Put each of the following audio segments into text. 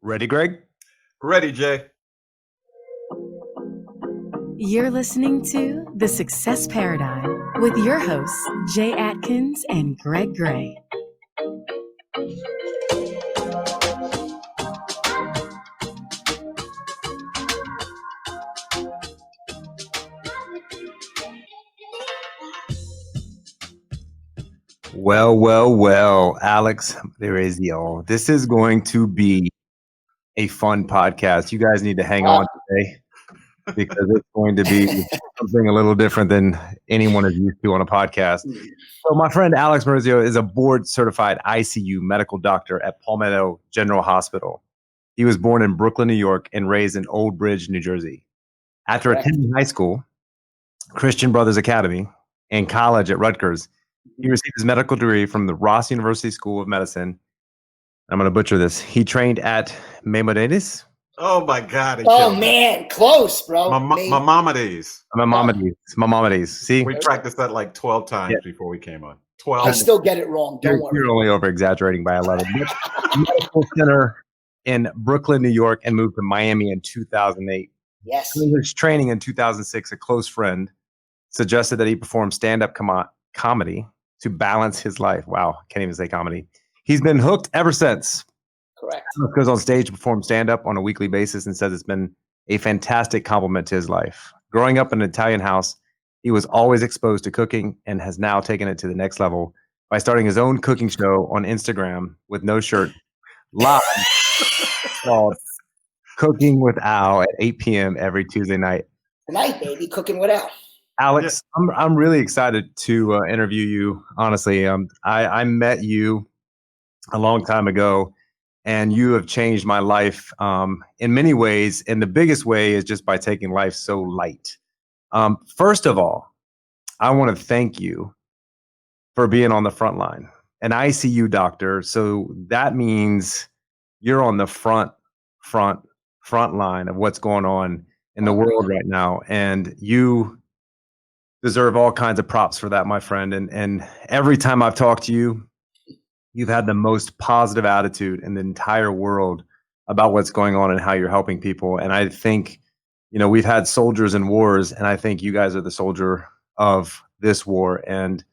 Ready, Greg? Ready, Jay. You're listening to The Success Paradigm with your hosts, Jay Atkins and Greg Gray. Well, Alex Morizio. This is going to be a fun podcast. You guys need to hang on today because it's going to be something a little different than anyone is used to on a podcast. So my friend Alex Morizio is a board-certified ICU medical doctor at Palmetto General Hospital. He was born in Brooklyn, New York, and raised in Old Bridge, New Jersey. After attending high school, Christian Brothers Academy, and college at Rutgers, he received his medical degree from the Ross University School of Medicine. I'm going to butcher this. He trained at Maimonides. Oh my God! Man, close, bro. Maimonides. Maimonides. See, we practiced that like 12 times before we came on. 12. I still get it wrong. Don't worry. You're only over exaggerating by 11. Medical Center in Brooklyn, New York, and moved to Miami in 2008. Yes. During his training in 2006, a close friend suggested that he perform stand-up comedy to balance his life. Wow, can't even say comedy. He's been hooked ever since. Correct. He goes on stage to perform stand-up on a weekly basis and says it's been a fantastic compliment to his life. Growing up in an Italian house, he was always exposed to cooking and has now taken it to the next level by starting his own cooking show on Instagram with no shirt live called Cooking with Al at 8 p.m. every Tuesday night. Tonight, baby, Cooking with Al. Alex, I'm really excited to interview you. Honestly, I met you a long time ago, and you have changed my life in many ways. And the biggest way is just by taking life so light. First of all, I want to thank you for being on the front line, an ICU doctor. So that means you're on the front line of what's going on in the world right now, and you deserve all kinds of props for that, my friend. And every time I've talked to you, you've had the most positive attitude in the entire world about what's going on and how you're helping people. And I think, we've had soldiers in wars, and I think you guys are the soldier of this war. And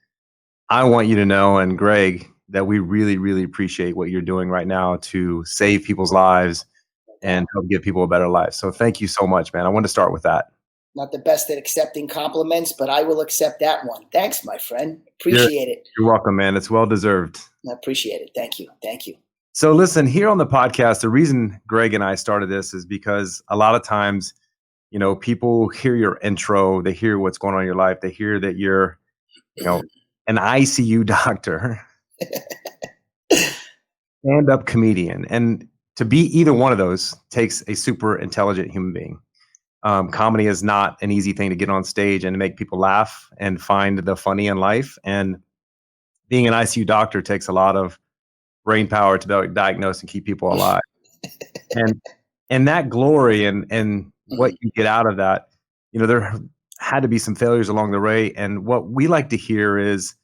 I want you to know, and Greg, that we really, really appreciate what you're doing right now to save people's lives and help give people a better life. So thank you so much, man. I want to start with that. Not the best at accepting compliments, but I will accept that one. Thanks, my friend. Appreciate it. You're welcome, man. It's well deserved. I appreciate it. Thank you. So listen, here on the podcast, the reason Greg and I started this is because a lot of times, people hear your intro, they hear what's going on in your life, they hear that you're, an ICU doctor, stand-up comedian. And to be either one of those takes a super intelligent human being. Comedy is not an easy thing to get on stage and to make people laugh and find the funny in life. And being an ICU doctor takes a lot of brain power to be able to diagnose and keep people alive. And that glory and what you get out of that, there had to be some failures along the way. And what we like to hear is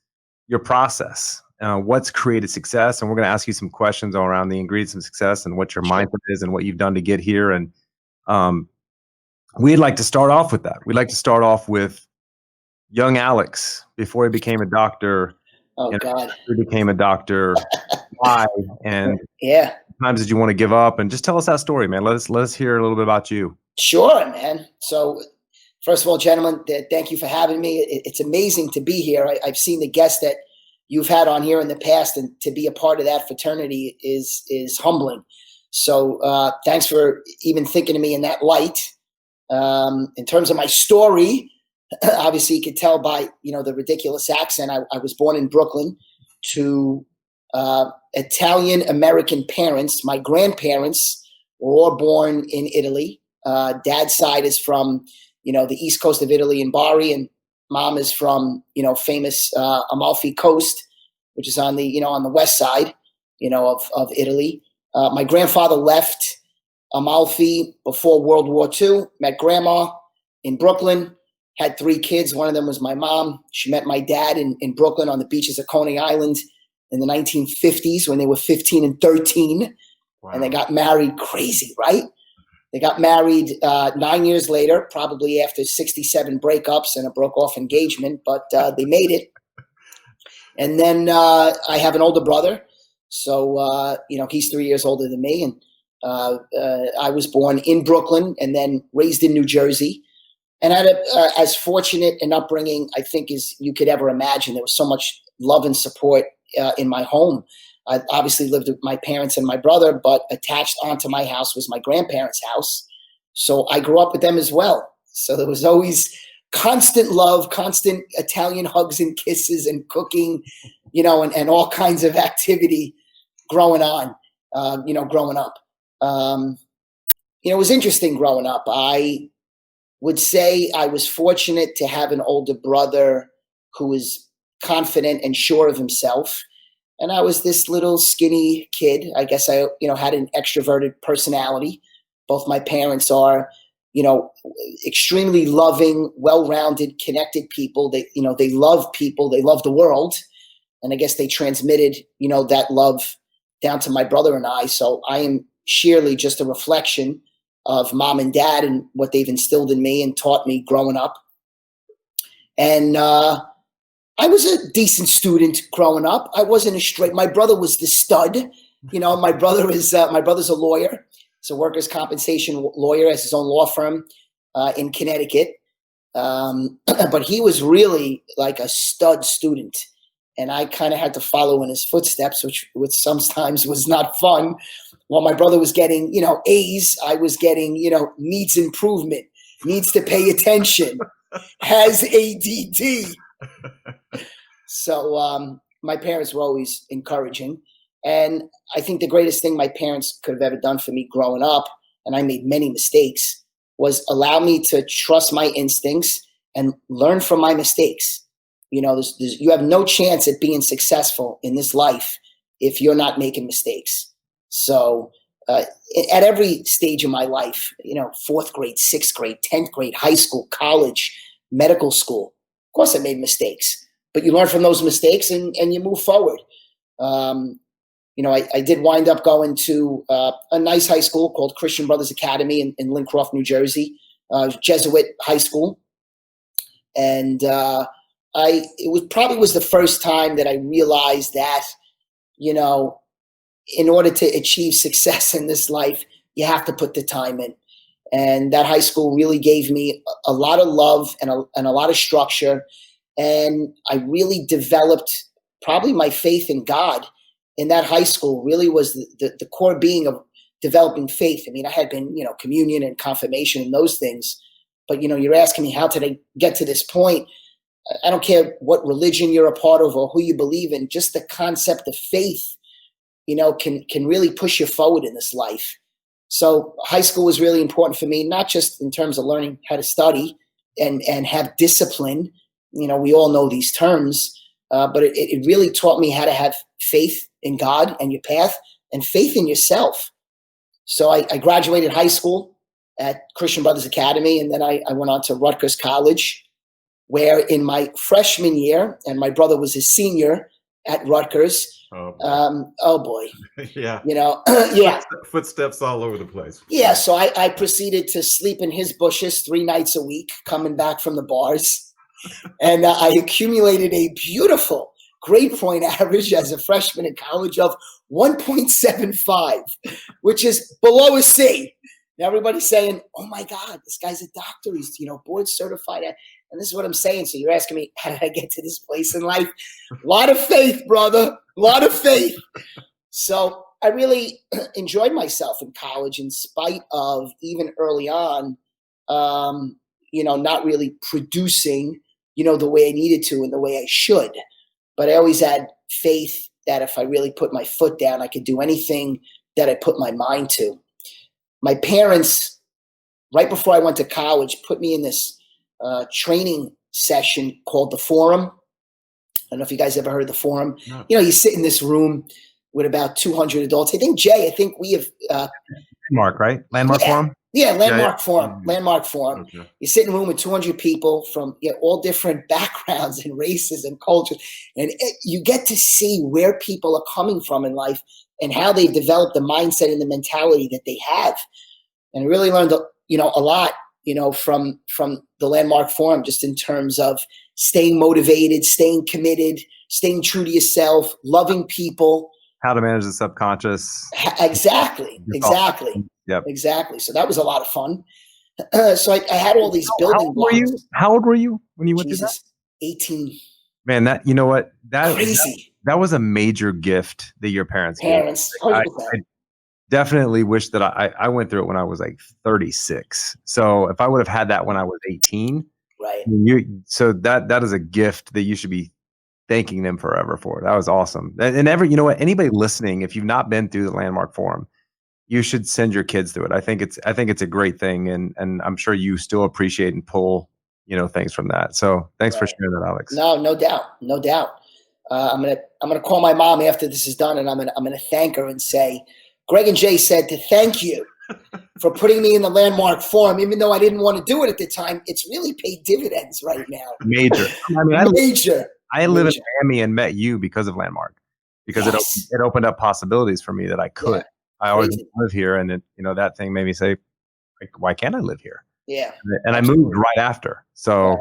your process, what's created success. And we're going to ask you some questions around the ingredients of success and what your mindset is and what you've done to get here. And we'd like to start off with that. We'd like to start off with young Alex before he became a doctor. Oh, God. He became a doctor. Why? And times did you want to give up? And just tell us that story, man. Let us hear a little bit about you. Sure, man. So first of all, gentlemen, thank you for having me. It's amazing to be here. I've seen the guests that you've had on here in the past, and to be a part of that fraternity is humbling. So thanks for even thinking of me in that light. In terms of my story, obviously you could tell by, the ridiculous accent. I was born in Brooklyn to Italian-American parents. My grandparents were all born in Italy. Dad's side is from, the east coast of Italy in Bari, and mom is from, famous Amalfi Coast, which is on the west side, of Italy. My grandfather left Amalfi before World War II, met grandma in Brooklyn, had 3 kids. One of them was my mom. She met my dad in Brooklyn on the beaches of Coney Island in the 1950s when they were 15 and 13. and they got married crazy, right? They got married 9 years later, probably after 67 breakups and a broke-off engagement, but they made it. And then I have an older brother, so he's 3 years older than me, and I was born in Brooklyn and then raised in New Jersey, and I had as fortunate an upbringing, I think, as you could ever imagine. There was so much love and support in my home. I obviously lived with my parents and my brother, but attached onto my house was my grandparents' house. So I grew up with them as well. So there was always constant love, constant Italian hugs and kisses and cooking, and all kinds of activity growing up. It was interesting growing up. I would say I was fortunate to have an older brother who was confident and sure of himself. And I was this little skinny kid. I guess I, had an extroverted personality. Both my parents are, extremely loving, well-rounded, connected people. They love people. They love the world. And I guess they transmitted, that love down to my brother and I. So I am sheerly just a reflection of mom and dad and what they've instilled in me and taught me growing up. And I was a decent student growing up. I wasn't my brother was the stud. My brother's a lawyer. He's a workers' compensation lawyer, has his own law firm in Connecticut. But he was really like a stud student. And I kind of had to follow in his footsteps, which sometimes was not fun. While my brother was getting, A's, I was getting, needs improvement, needs to pay attention, has ADD. So my parents were always encouraging. And I think the greatest thing my parents could have ever done for me growing up, and I made many mistakes, was allow me to trust my instincts and learn from my mistakes. You have no chance at being successful in this life if you're not making mistakes. So at every stage of my life, 4th grade, 6th grade, 10th grade, high school, college, medical school, of course I made mistakes, but you learn from those mistakes and you move forward. I did wind up going to a nice high school called Christian Brothers Academy in Lincroft, New Jersey, Jesuit high school. And it was the first time that I realized that, in order to achieve success in this life, you have to put the time in. And that high school really gave me a lot of love and a lot of structure. And I really developed probably my faith in God in that high school. Really was the core being of developing faith. I mean, I had been, communion and confirmation and those things. But, you're asking me, how did I get to this point? I don't care what religion you're a part of or who you believe in. Just the concept of faith, can really push you forward in this life. So high school was really important for me, not just in terms of learning how to study and have discipline. We all know these terms, but it really taught me how to have faith in God and your path and faith in yourself. So I graduated high school at Christian Brothers Academy, and then I went on to Rutgers College, where in my freshman year, and my brother was a senior at Rutgers. Oh boy. Yeah. Yeah. Footsteps all over the place. Yeah. So I proceeded to sleep in his bushes 3 nights a week, coming back from the bars. And I accumulated a beautiful grade point average as a freshman in college of 1.75, which is below a C. And everybody's saying, oh my God, this guy's a doctor. He's, board certified. And this is what I'm saying. So you're asking me, how did I get to this place in life? A lot of faith, brother. A lot of faith. So I really enjoyed myself in college in spite of even early on, not really producing, the way I needed to and the way I should. But I always had faith that if I really put my foot down, I could do anything that I put my mind to. My parents, right before I went to college, put me in this training session called the Forum. I don't know if you guys ever heard of the Forum. No. You sit in this room with about 200 adults. I think we have Landmark, right? Landmark Forum? Yeah, Landmark Forum. Mm-hmm. Landmark Forum. Okay. You sit in a room with 200 people from all different backgrounds and races and cultures, and you get to see where people are coming from in life and how they've developed the mindset and the mentality that they have. And I really learned, a lot, from the Landmark Forum, just in terms of staying motivated, staying committed, staying true to yourself, loving people. How to manage the subconscious. Exactly. Yep. Exactly. So that was a lot of fun. So I had all these building blocks. How old were you when you went through that? 18. Man, that Crazy. that was a major gift that your parents gave. I 100%. definitely wish that I went through it when I was like 36. So if I would have had that when I was 18, right? So that is a gift that you should be thanking them forever for. That was awesome. And anybody listening, if you've not been through the Landmark Forum, you should send your kids through it. I think it's a great thing, and I'm sure you still appreciate and pull things from that. So thanks for sharing that, Alex. No doubt. I'm gonna call my mom after this is done, and I'm gonna thank her and say, Greg and Jay said to thank you for putting me in the Landmark Forum, even though I didn't want to do it at the time. It's really paid dividends right now. Major. I live in Miami and met you because of Landmark, because it opened up possibilities for me that I could. Yeah. I always live here, and that thing made me say, like, why can't I live here? Yeah. And I moved right after. So,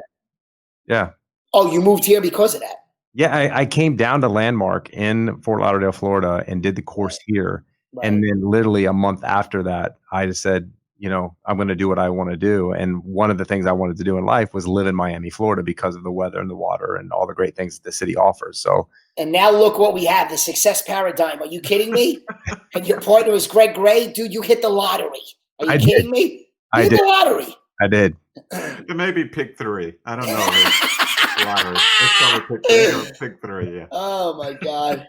yeah. Oh, you moved here because of that? Yeah, I came down to Landmark in Fort Lauderdale, Florida, and did the course here. Right. And then literally a month after that, I just said, I'm going to do what I want to do. And one of the things I wanted to do in life was live in Miami, Florida, because of the weather and the water and all the great things that the city offers. So. And now look what we have, the success paradigm. Are you kidding me? And your partner is Greg Gray? Dude, you hit the lottery. Are you kidding me? You hit the lottery. I did. It may be pick 3. I don't know. Lottery. It's probably pick 3, yeah. Oh, my God.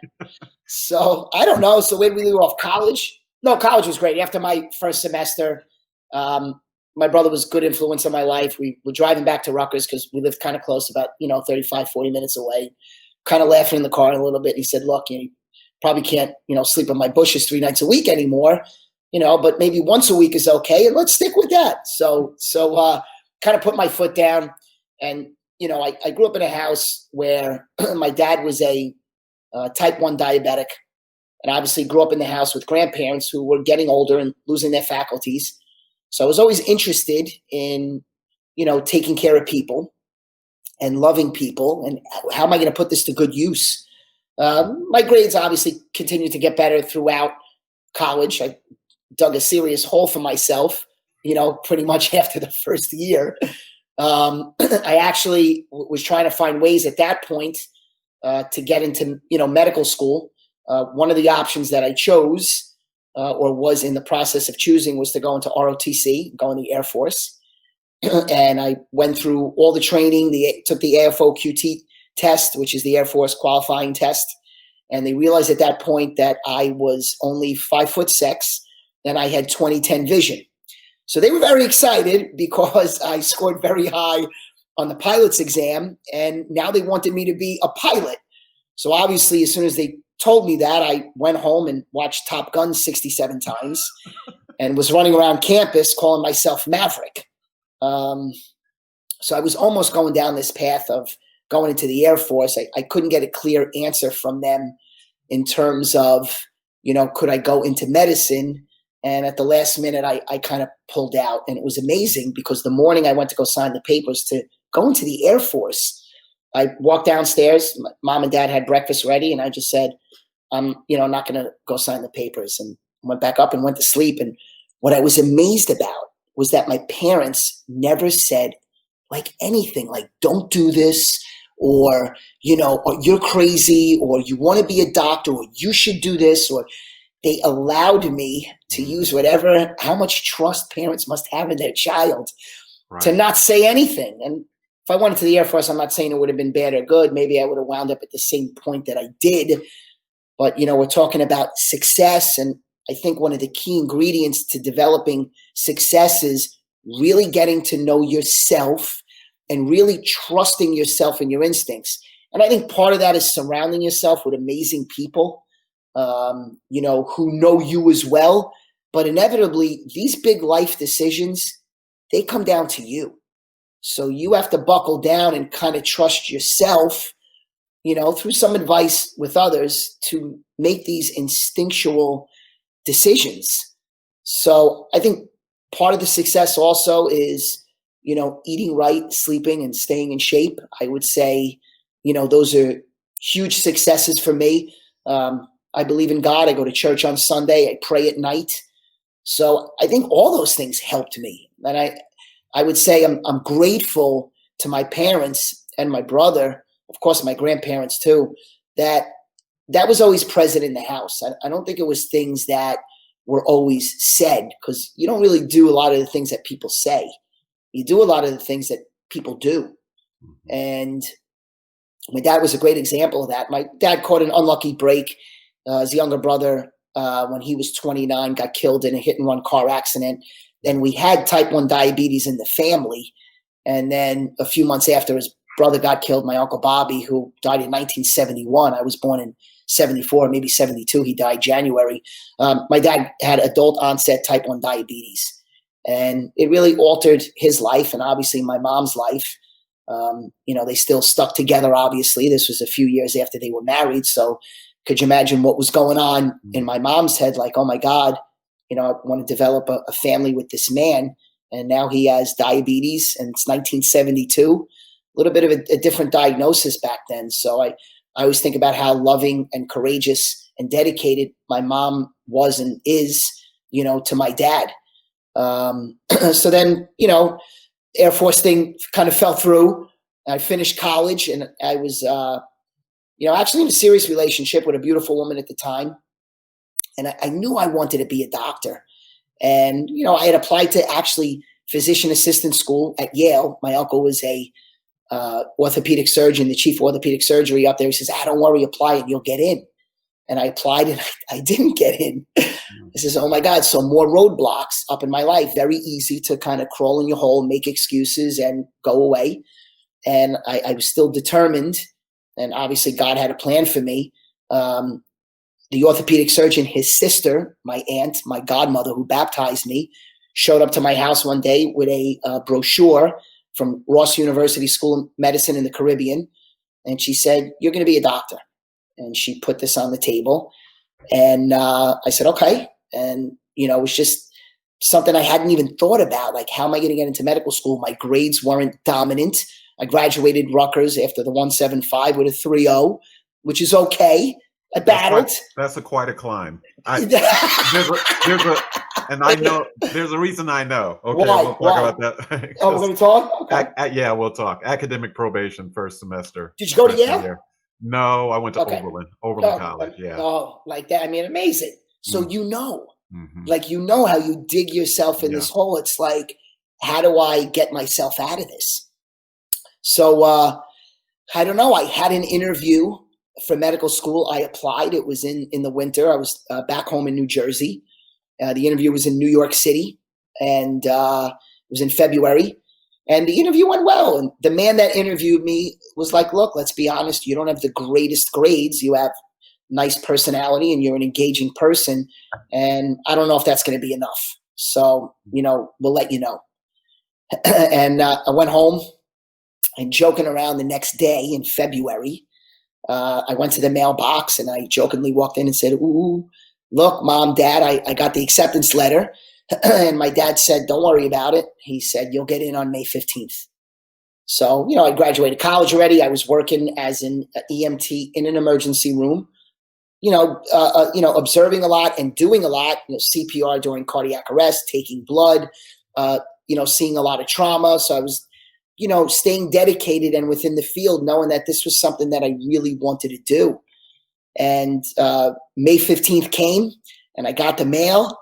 So, I don't know. So, where did we leave off? College? No, college was great. After my first semester, my brother was a good influence on my life. We were driving back to Rutgers because we lived kind of close, about 35, 40 minutes away. Kind of laughing in the car a little bit. He said, look, you probably can't sleep in my bushes 3 nights a week anymore, but maybe once a week is okay, and let's stick with that. So kind of put my foot down, and I grew up in a house where my dad was a type 1 diabetic, and obviously grew up in the house with grandparents who were getting older and losing their faculties. So I was always interested in, taking care of people and loving people, and how am I going to put this to good use? My grades obviously continued to get better throughout college. I dug a serious hole for myself, pretty much after the first year. I actually was trying to find ways at that point to get into, medical school. One of the options that I chose or was in the process of choosing was to go into ROTC, go in the Air Force. And I went through all the training, took the AFO-QT test, which is the Air Force qualifying test. And they realized at that point that I was only 5'6", and I had 20/10 vision. So they were very excited because I scored very high on the pilot's exam, and now they wanted me to be a pilot. So obviously, as soon as they told me that, I went home and watched Top Gun 67 times and was running around campus calling myself Maverick. So I was almost going down this path of going into the Air Force. I couldn't get a clear answer from them in terms of, could I go into medicine? And at the last minute, I kind of pulled out. And it was amazing because the morning I went to go sign the papers to go into the Air Force, I walked downstairs. My mom and dad had breakfast ready. And I just said, I'm not going to go sign the papers, and went back up and went to sleep. And what I was amazed about was that my parents never said like anything like, don't do this, or, or you're crazy, or you want to be a doctor, or you should do this, or they allowed me to use how much trust parents must have in their child, right, to not say anything. And if I went into the Air Force, I'm not saying it would have been bad or good. Maybe I would have wound up at the same point that I did. But, we're talking about success. And I think one of the key ingredients to developing success is really getting to know yourself and really trusting yourself and your instincts. And I think part of that is surrounding yourself with amazing people, who know you as well. But inevitably, these big life decisions, they come down to you. So you have to buckle down and kind of trust yourself, through some advice with others to make these instinctual decisions. So I think part of the success also is, eating right, sleeping, and staying in shape. I would say, those are huge successes for me. I believe in God. I go to church on Sunday. I pray at night. So I think all those things helped me. And I would say I'm grateful to my parents and my brother, of course, my grandparents too, that was always present in the house. I don't think it was things that were always said, because you don't really do a lot of the things that people say. You do a lot of the things that people do. And my dad was a great example of that. My dad caught an unlucky break. His younger brother, when he was 29, got killed in a hit-and-run car accident. And we had type 1 diabetes in the family. And then a few months after his brother got killed, my Uncle Bobby, who died in 1971, I was born in 74, maybe 72, he died January. My dad had adult onset type 1 diabetes. And it really altered his life and obviously my mom's life. They still stuck together, obviously. This was a few years after they were married. So could you imagine what was going on in my mom's head? Like, oh my God, I want to develop a family with this man. And now he has diabetes, and it's 1972, a little bit of a different diagnosis back then. So I always think about how loving and courageous and dedicated my mom was and is, to my dad. So then, Air Force thing kind of fell through. I finished college, and I was, actually in a serious relationship with a beautiful woman at the time. And I knew I wanted to be a doctor. And, I had applied to actually physician assistant school at Yale. My uncle was a orthopedic surgeon, the chief of orthopedic surgery up there. He says, don't worry, apply and you'll get in. And I applied and I didn't get in. I says, oh my God, so more roadblocks up in my life. Very easy to kind of crawl in your hole, make excuses and go away. And I was still determined. And obviously God had a plan for me. The orthopedic surgeon, his sister, my aunt, my godmother who baptized me, showed up to my house one day with a brochure from Ross University School of Medicine in the Caribbean. And she said, you're going to be a doctor. And she put this on the table. And I said, okay. And, it was just something I hadn't even thought about. Like, how am I going to get into medical school? My grades weren't dominant. I graduated Rutgers after the 175 with a 3.0, which is okay. I battled. That's quite a climb. I know there's a reason I know. Okay, why? we'll talk about that. Oh, we're going to talk? Okay. Yeah, we'll talk. Academic probation first semester. Did you go to Yale? Year. No, I went to Oberlin College. Yeah. Oh, like that. I mean, amazing. So Mm-hmm. like how you dig yourself in this hole. It's like, how do I get myself out of this? So I don't know. I had an interview for medical school. I applied. It was in the winter. I was back home in New Jersey. The interview was in New York City, and it was in February. And the interview went well. And the man that interviewed me was like, look, let's be honest. You don't have the greatest grades. You have nice personality and you're an engaging person. And I don't know if that's going to be enough. So, we'll let you know. And I went home and joking around the next day in February, I went to the mailbox and I jokingly walked in and said, ooh, look, Mom, Dad, I got the acceptance letter. And my dad said, don't worry about it. He said, you'll get in on May 15th. So, I graduated college already. I was working as an EMT in an emergency room, observing a lot and doing a lot, CPR during cardiac arrest, taking blood, seeing a lot of trauma. So I was, staying dedicated and within the field, knowing that this was something that I really wanted to do. And May 15th came and I got the mail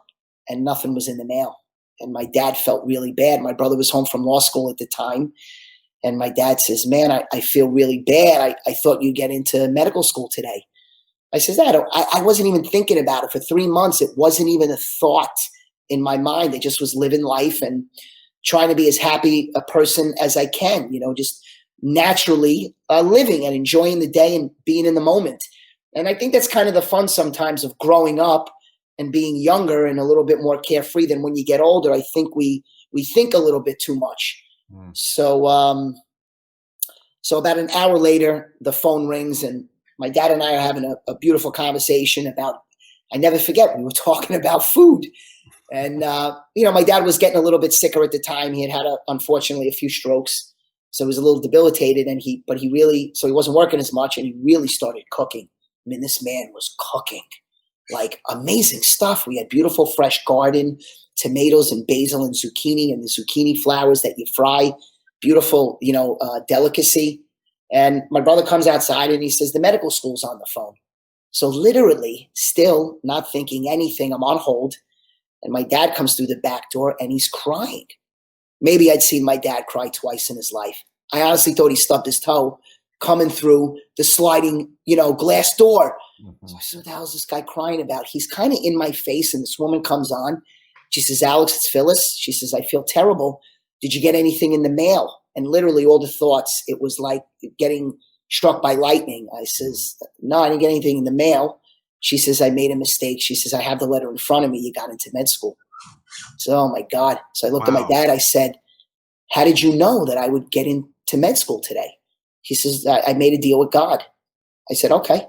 and nothing was in the mail. And my dad felt really bad. My brother was home from law school at the time. And my dad says, man, I feel really bad. I thought you'd get into medical school today. I says, I wasn't even thinking about it for 3 months. It wasn't even a thought in my mind. I just was living life and trying to be as happy a person as I can, just naturally living and enjoying the day and being in the moment. And I think that's kind of the fun sometimes of growing up and being younger and a little bit more carefree than when you get older. I think we think a little bit too much. So about an hour later, the phone rings and my dad and I are having a beautiful conversation about, I never forget, we were talking about food. And, my dad was getting a little bit sicker at the time. He had unfortunately, a few strokes. So he was a little debilitated, he wasn't working as much, and he really started cooking. I mean, this man was cooking like amazing stuff. We had beautiful fresh garden, tomatoes and basil and zucchini, and the zucchini flowers that you fry, beautiful, delicacy. And my brother comes outside and he says, the medical school's on the phone. So literally, still not thinking anything, I'm on hold. And my dad comes through the back door and he's crying. Maybe I'd seen my dad cry twice in his life. I honestly thought he stubbed his toe coming through the sliding, glass door. So I said, what the hell is this guy crying about? He's kind of in my face, and this woman comes on. She says, Alex, it's Phyllis. She says, I feel terrible. Did you get anything in the mail? And literally all the thoughts, it was like getting struck by lightning. I says, no, I didn't get anything in the mail. She says, I made a mistake. She says, I have the letter in front of me. You got into med school. So, oh my God. So I looked at my dad. I said, how did you know that I would get into med school today? He says, I made a deal with God. I said, okay.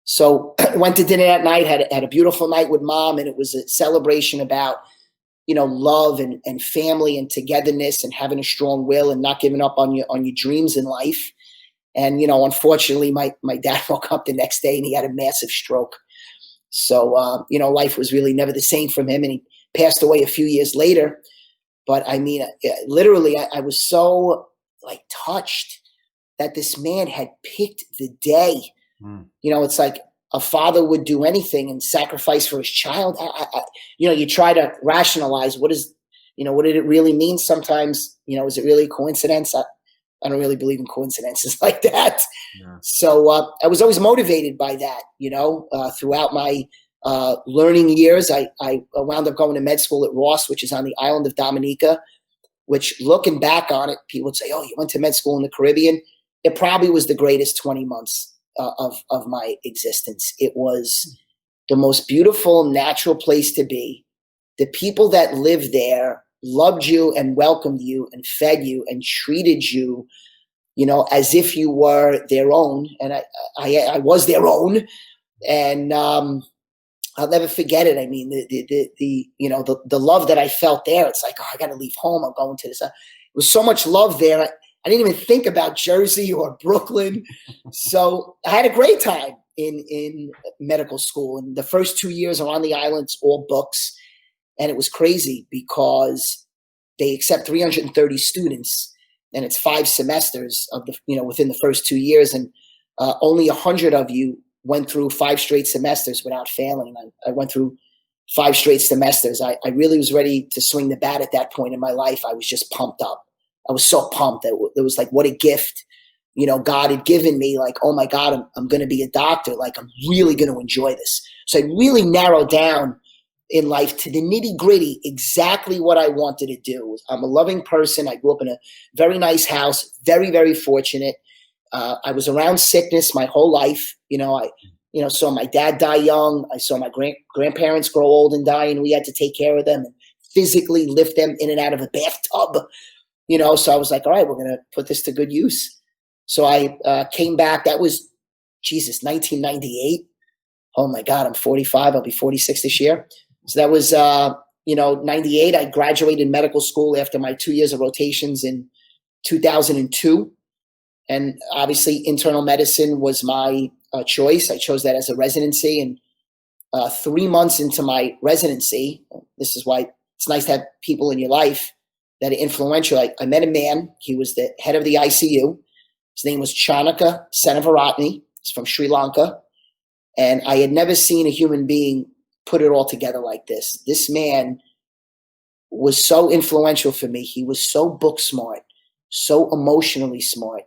So I went to dinner that night, had a beautiful night with Mom, and it was a celebration about, love and family and togetherness and having a strong will and not giving up on your dreams in life. And, unfortunately, my dad woke up the next day and he had a massive stroke. So, life was really never the same from him, and he passed away a few years later. But I mean, literally, I was so touched that this man had picked the day. It's like a father would do anything and sacrifice for his child. You try to rationalize what did it really mean? Sometimes, is it really a coincidence? I don't really believe in coincidences like that. Yeah. So I was always motivated by that, throughout my learning years. I wound up going to med school at Ross, which is on the island of Dominica, which, looking back on it, people would say, oh, you went to med school in the Caribbean. It probably was the greatest 20 months of my existence. It was the most beautiful, natural place to be. The people that lived there loved you and welcomed you and fed you and treated you, as if you were their own. And I was their own. And I'll never forget it. I mean, the love that I felt there. It's like, oh, I got to leave home. I'm going to this. It was so much love there. I didn't even think about Jersey or Brooklyn. So I had a great time in medical school. And the first 2 years are on the islands, all books. And it was crazy because they accept 330 students, and it's 5 semesters of within the first 2 years. And only 100 of you went through 5 straight semesters without failing. I went through 5 straight semesters. I really was ready to swing the bat at that point in my life. I was just pumped up. I was so pumped that it was like, what a gift, God had given me. Like, oh my God, I'm going to be a doctor. Like, I'm really going to enjoy this. So I really narrowed down in life to the nitty gritty, exactly what I wanted to do. I'm a loving person. I grew up in a very nice house, very, very fortunate. I was around sickness my whole life. I saw my dad die young. I saw my grandparents grow old and die, and we had to take care of them and physically lift them in and out of a bathtub. So I was like, all right, we're going to put this to good use. So I came back. That was, 1998. Oh my God, I'm 45. I'll be 46 this year. So that was, 98. I graduated medical school after my 2 years of rotations in 2002. And obviously internal medicine was my choice. I chose that as a residency. And 3 months into my residency, this is why it's nice to have people in your life that are influential. I met a man. He was the head of the ICU. His name was Chanaka Senavaratne. He's from Sri Lanka. And I had never seen a human being put it all together like this. This man was so influential for me. He was so book smart, so emotionally smart,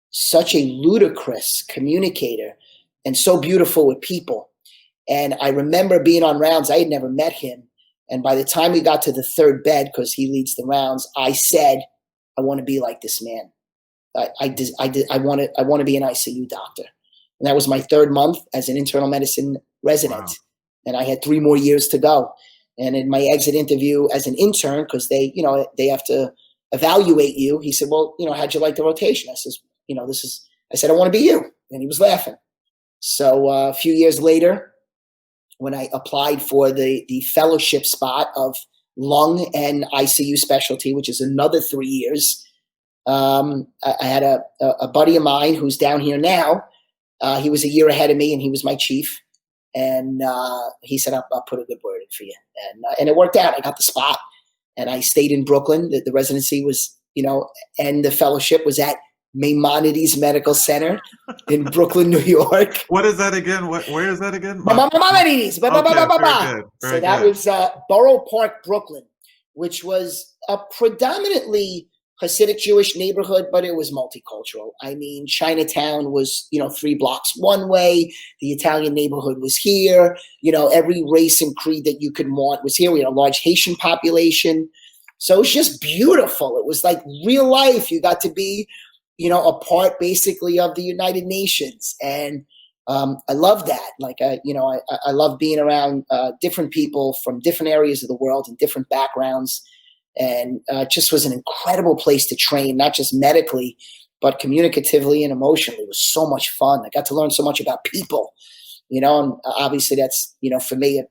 such a ludicrous communicator, and so beautiful with people. And I remember being on rounds. I had never met him. And by the time we got to the 3rd bed, because he leads the rounds, I said, I want to be like this man. I want to be an ICU doctor. And that was my 3rd month as an internal medicine resident. Wow. And I had 3 more years to go. And in my exit interview as an intern, because they have to evaluate you, he said, well, how'd you like the rotation? I said, I said, I want to be you. And he was laughing. So a few years later, when I applied for the fellowship spot of lung and ICU specialty, which is another 3 years, I had a buddy of mine who's down here now. He was a year ahead of me, and he was my chief. And he said, I'll put a good word in for you. And it worked out. I got the spot. And I stayed in Brooklyn. The residency was, and the fellowship was at Maimonides Medical Center in Brooklyn, New York. What is that again? Where is that again? Maimonides. Okay, So that was Borough Park, Brooklyn, which was a predominantly Hasidic Jewish neighborhood, but it was multicultural. I mean, Chinatown was, 3 blocks one way. The Italian neighborhood was here. Every race and creed that you could want was here. We had a large Haitian population. So it was just beautiful. It was like real life. You got to be, a part basically of the United Nations. And I love that. Like, I love being around different people from different areas of the world and different backgrounds. And it just was an incredible place to train, not just medically, but communicatively and emotionally. It was so much fun. I got to learn so much about people, and obviously that's, for me,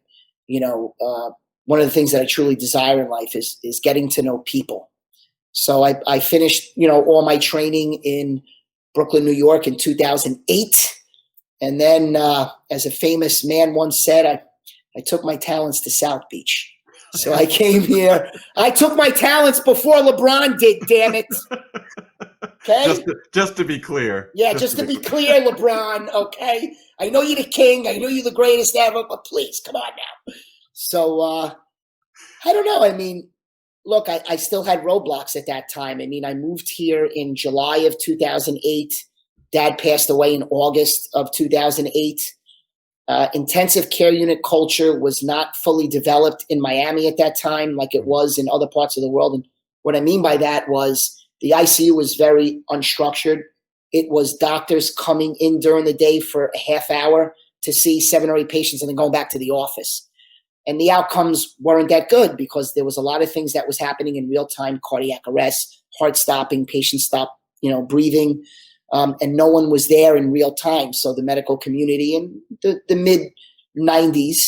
one of the things that I truly desire in life is getting to know people. So I finished, all my training in Brooklyn, New York in 2008. And then as a famous man once said, I took my talents to South Beach. So I came here. I took my talents before LeBron did, damn it. Okay? Just to be clear. Yeah, just to be clear, LeBron, okay? I know you're the king. I know you're the greatest ever, but please, come on now. So I don't know. I mean, look, I still had roadblocks at that time. I mean, I moved here in July of 2008. Dad passed away in August of 2008. Intensive care unit culture was not fully developed in Miami at that time like it was in other parts of the world. And what I mean by that was the ICU was very unstructured. It was doctors coming in during the day for a half hour to see 7 or 8 patients and then going back to the office. And the outcomes weren't that good because there was a lot of things that was happening in real time: cardiac arrest, heart stopping, patients stop, breathing. And no one was there in real time. So the medical community in the mid-90s,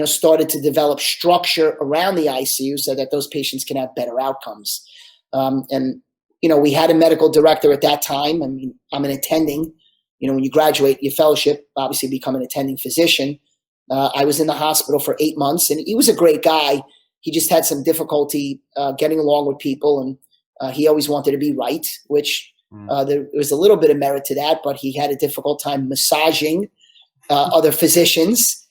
started to develop structure around the ICU so that those patients can have better outcomes. And we had a medical director at that time. I mean, I'm an attending. When you graduate your fellowship, obviously become an attending physician. I was in the hospital for 8 months, and he was a great guy. He just had some difficulty getting along with people, and he always wanted to be right, which there was a little bit of merit to that, but he had a difficult time massaging other physicians.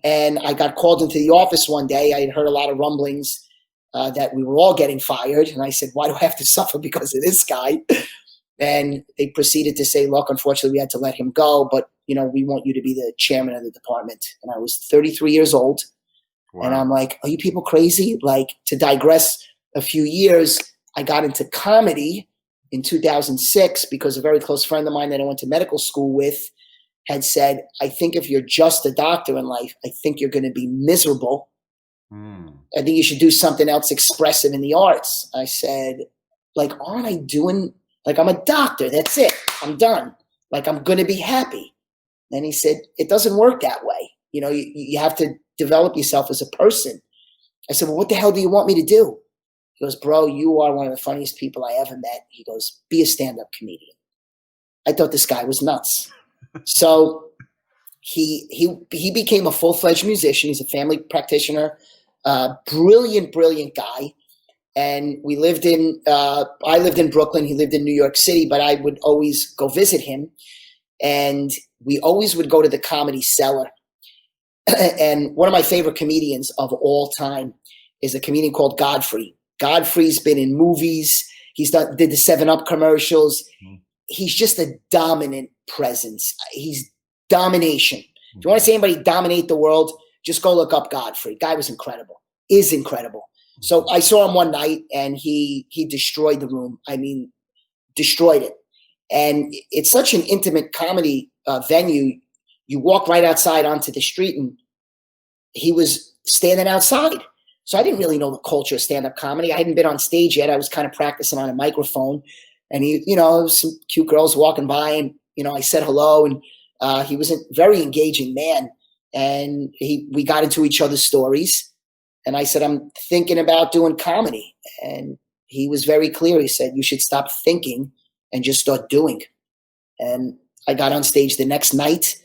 And I got called into the office one day. I had heard a lot of rumblings that we were all getting fired. And I said, why do I have to suffer because of this guy? And they proceeded to say, look, unfortunately, we had to let him go, but, we want you to be the chairman of the department. And I was 33 years old. Wow. And I'm like, are you people crazy? Like, to digress a few years, I got into comedy in 2006 because a very close friend of mine that I went to medical school with had said, I think if you're just a doctor in life, I think you're going to be miserable. I think you should do something else expressive in the arts. I said, like, aren't I doing, like, I'm a doctor. That's it. I'm done. Like, I'm going to be happy. And he said, it doesn't work that way. You have to develop yourself as a person. I said, well, what the hell do you want me to do? He goes, bro, you are one of the funniest people I ever met. He goes, be a stand-up comedian. I thought this guy was nuts. So he became a full-fledged musician. He's a family practitioner, brilliant guy. And we lived I lived in Brooklyn. He lived in New York City, but I would always go visit him. And we always would go to the Comedy Cellar. And one of my favorite comedians of all time is a comedian called Godfrey. Godfrey's been in movies. Did the 7-Up commercials. He's just a dominant presence. He's domination. If you want to see anybody dominate the world, just go look up Godfrey. Guy was incredible. Is incredible. So I saw him one night and he destroyed the room. I mean, destroyed it. And it's such an intimate comedy venue. You walk right outside onto the street and he was standing outside. So I didn't really know the culture of stand-up comedy. I hadn't been on stage yet. I was kind of practicing on a microphone. And some cute girls walking by and, I said hello. And He was a very engaging man, and we got into each other's stories. And I said, I'm thinking about doing comedy. And he was very clear. He said, you should stop thinking and just start doing. And I got on stage the next night,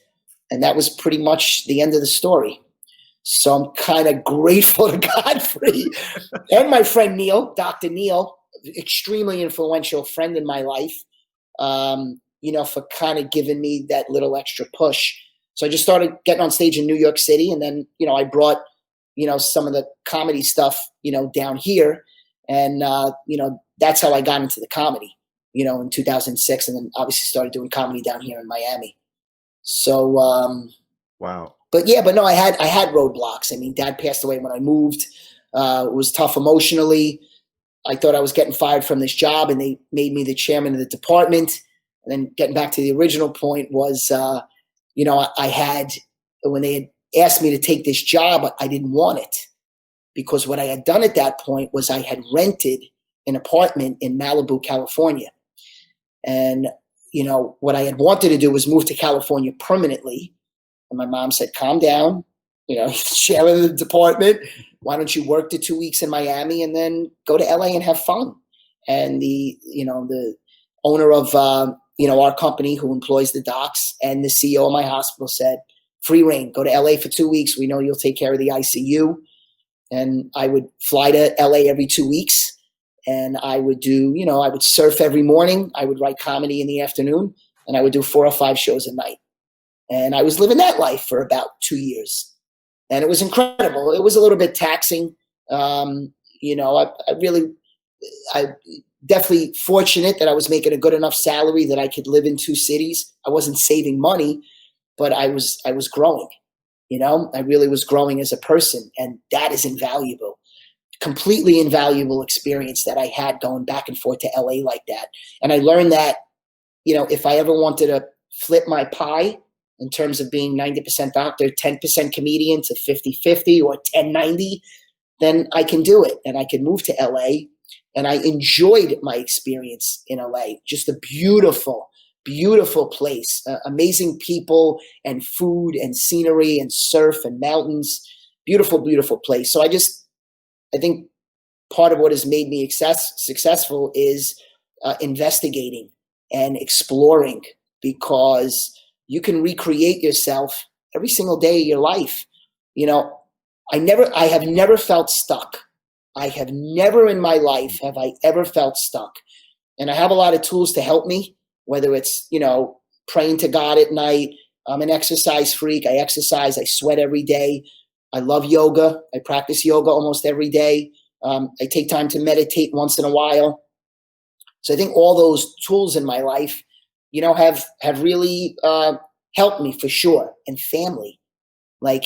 and that was pretty much the end of the story. So I'm kind of grateful to Godfrey and my friend Neil, Dr. Neil, extremely influential friend in my life, for kind of giving me that little extra push. So I just started getting on stage in New York City. And then, I brought, some of the comedy stuff, down here. And, that's how I got into the comedy, in 2006. And then obviously started doing comedy down here in Miami. So, wow. But no, I had roadblocks. I mean, Dad passed away when I moved. It was tough emotionally. I thought I was getting fired from this job, and they made me the chairman of the department. And then getting back to the original point was, I had, when they had asked me to take this job, I didn't want it, because what I had done at that point was I had rented an apartment in Malibu, California. And, what I had wanted to do was move to California permanently. And my mom said, calm down, chairman of the department. Why don't you work the 2 weeks in Miami and then go to LA and have fun? And the owner of, our company who employs the docs and the CEO of my hospital said, free reign, go to LA for 2 weeks. We know you'll take care of the ICU. And I would fly to LA every 2 weeks. And I would do, I would surf every morning. I would write comedy in the afternoon, and I would do 4 or 5 shows a night. And I was living that life for about 2 years. And it was incredible. It was a little bit taxing. I definitely fortunate that I was making a good enough salary that I could live in 2 cities. I wasn't saving money, but I was growing. I really was growing as a person, and that is invaluable. Completely invaluable experience that I had going back and forth to LA like that. And I learned that, if I ever wanted to flip my pie in terms of being 90% doctor, 10% comedian to 50-50 or 10-90, then I can do it. And I can move to LA. And I enjoyed my experience in LA. Just a beautiful, beautiful place. Amazing people and food and scenery and surf and mountains. Beautiful, beautiful place. So I think part of what has made me successful is investigating and exploring, because you can recreate yourself every single day of your life. I have never felt stuck. I have never in my life have I ever felt stuck. And I have a lot of tools to help me, whether it's, praying to God at night. I'm an exercise freak. I exercise. I sweat every day. I love yoga. I practice yoga almost every day. I take time to meditate once in a while. So I think all those tools in my life, have really helped me for sure. And family, I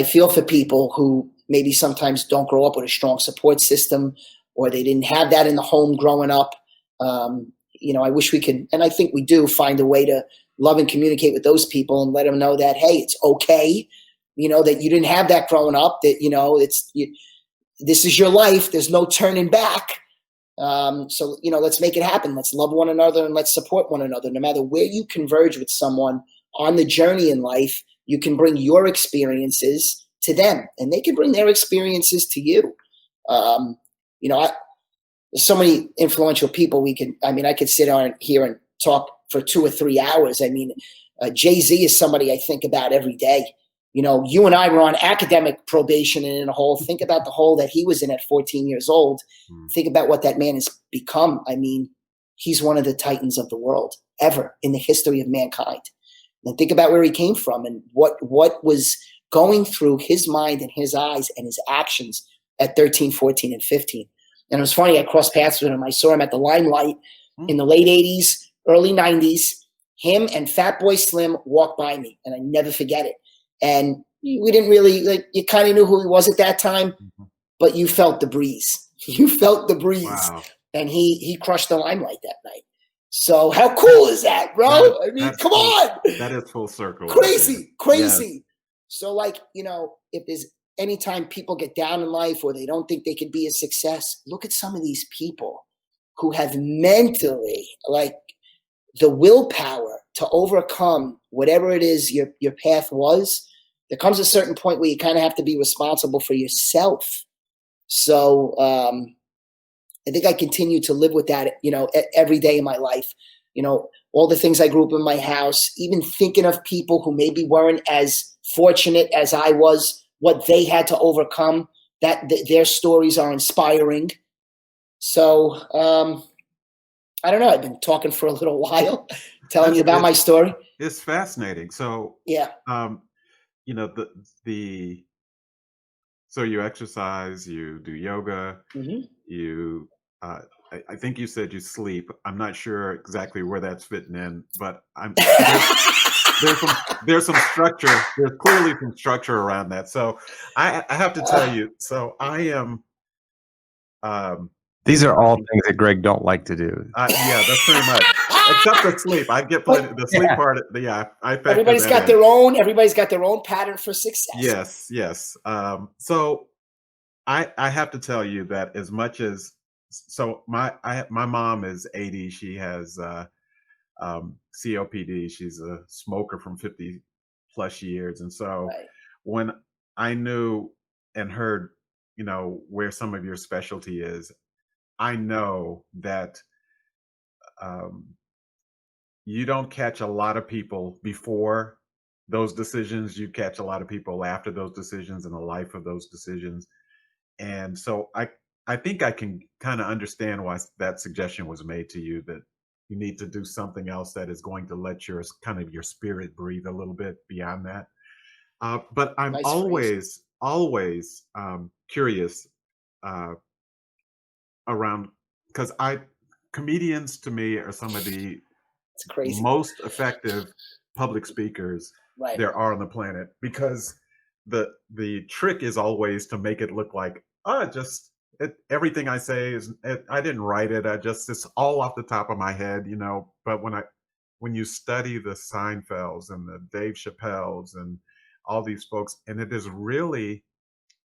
feel for people who maybe sometimes don't grow up with a strong support system, or they didn't have that in the home growing up. I wish we could, and I think we do, find a way to love and communicate with those people and let them know that, hey, it's okay. That you didn't have that growing up, that, this is your life. There's no turning back. So, let's make it happen. Let's love one another and let's support one another. No matter where you converge with someone on the journey in life, you can bring your experiences to them, and they can bring their experiences to you. There's so many influential people I could sit on here and talk for 2 or 3 hours. Jay-Z is somebody I think about every day. You and I were on academic probation and in a hole. Think about the hole that he was in at 14 years old. Think about what that man has become. He's one of the titans of the world ever in the history of mankind. And think about where he came from and what was going through his mind and his eyes and his actions at 13, 14, and 15. And it was funny, I crossed paths with him. I saw him at the Limelight in the late 80s, early 90s. Him and Fatboy Slim walked by me, and I never forget it. And we didn't really, you kind of knew who he was at that time, but you felt the breeze. You felt the breeze. Wow. And he crushed the Limelight that night. So how cool is that, bro? Come on. That is full circle. Crazy. Yes. So if there's anytime people get down in life or they don't think they could be a success, look at some of these people who have mentally, the willpower to overcome whatever it is your path was, there comes a certain point where you kind of have to be responsible for yourself. So I think I continue to live with that, every day in my life. All the things I grew up in my house, even thinking of people who maybe weren't as fortunate as I was, what they had to overcome, that their stories are inspiring. So I don't know. I've been talking for a little while, telling you about my story. It's fascinating. So Yeah. So you exercise, you do yoga, Mm-hmm. you I think you said you sleep. I'm not sure exactly where that's fitting in, but there's some structure. There's clearly some structure around that. So I have to tell you. So I am. These are all things that Greg don't like to do. Yeah, that's pretty much. Except the sleep. I get plenty. The sleep part. Yeah, I factor Everybody's that got in. their own. Everybody's got their own pattern for success. Yes. So I have to tell you that as much as my mom is 80. She has COPD. She's a smoker from 50 plus years, and so Right. when I knew and heard, where some of your specialty is, I know that you don't catch a lot of people before those decisions. You catch a lot of people after those decisions and the life of those decisions. And so I think I can kind of understand why that suggestion was made to you, that you need to do something else that is going to let your spirit breathe a little bit beyond that. But I'm Nice phrase. always curious around, because comedians to me are some of the It's crazy. most effective public speakers Right. there are on the planet, because the trick is always to make it look like, everything I say I didn't write it. It's all off the top of my head, But when you study the Seinfelds and the Dave Chappelles and all these folks, and it is really,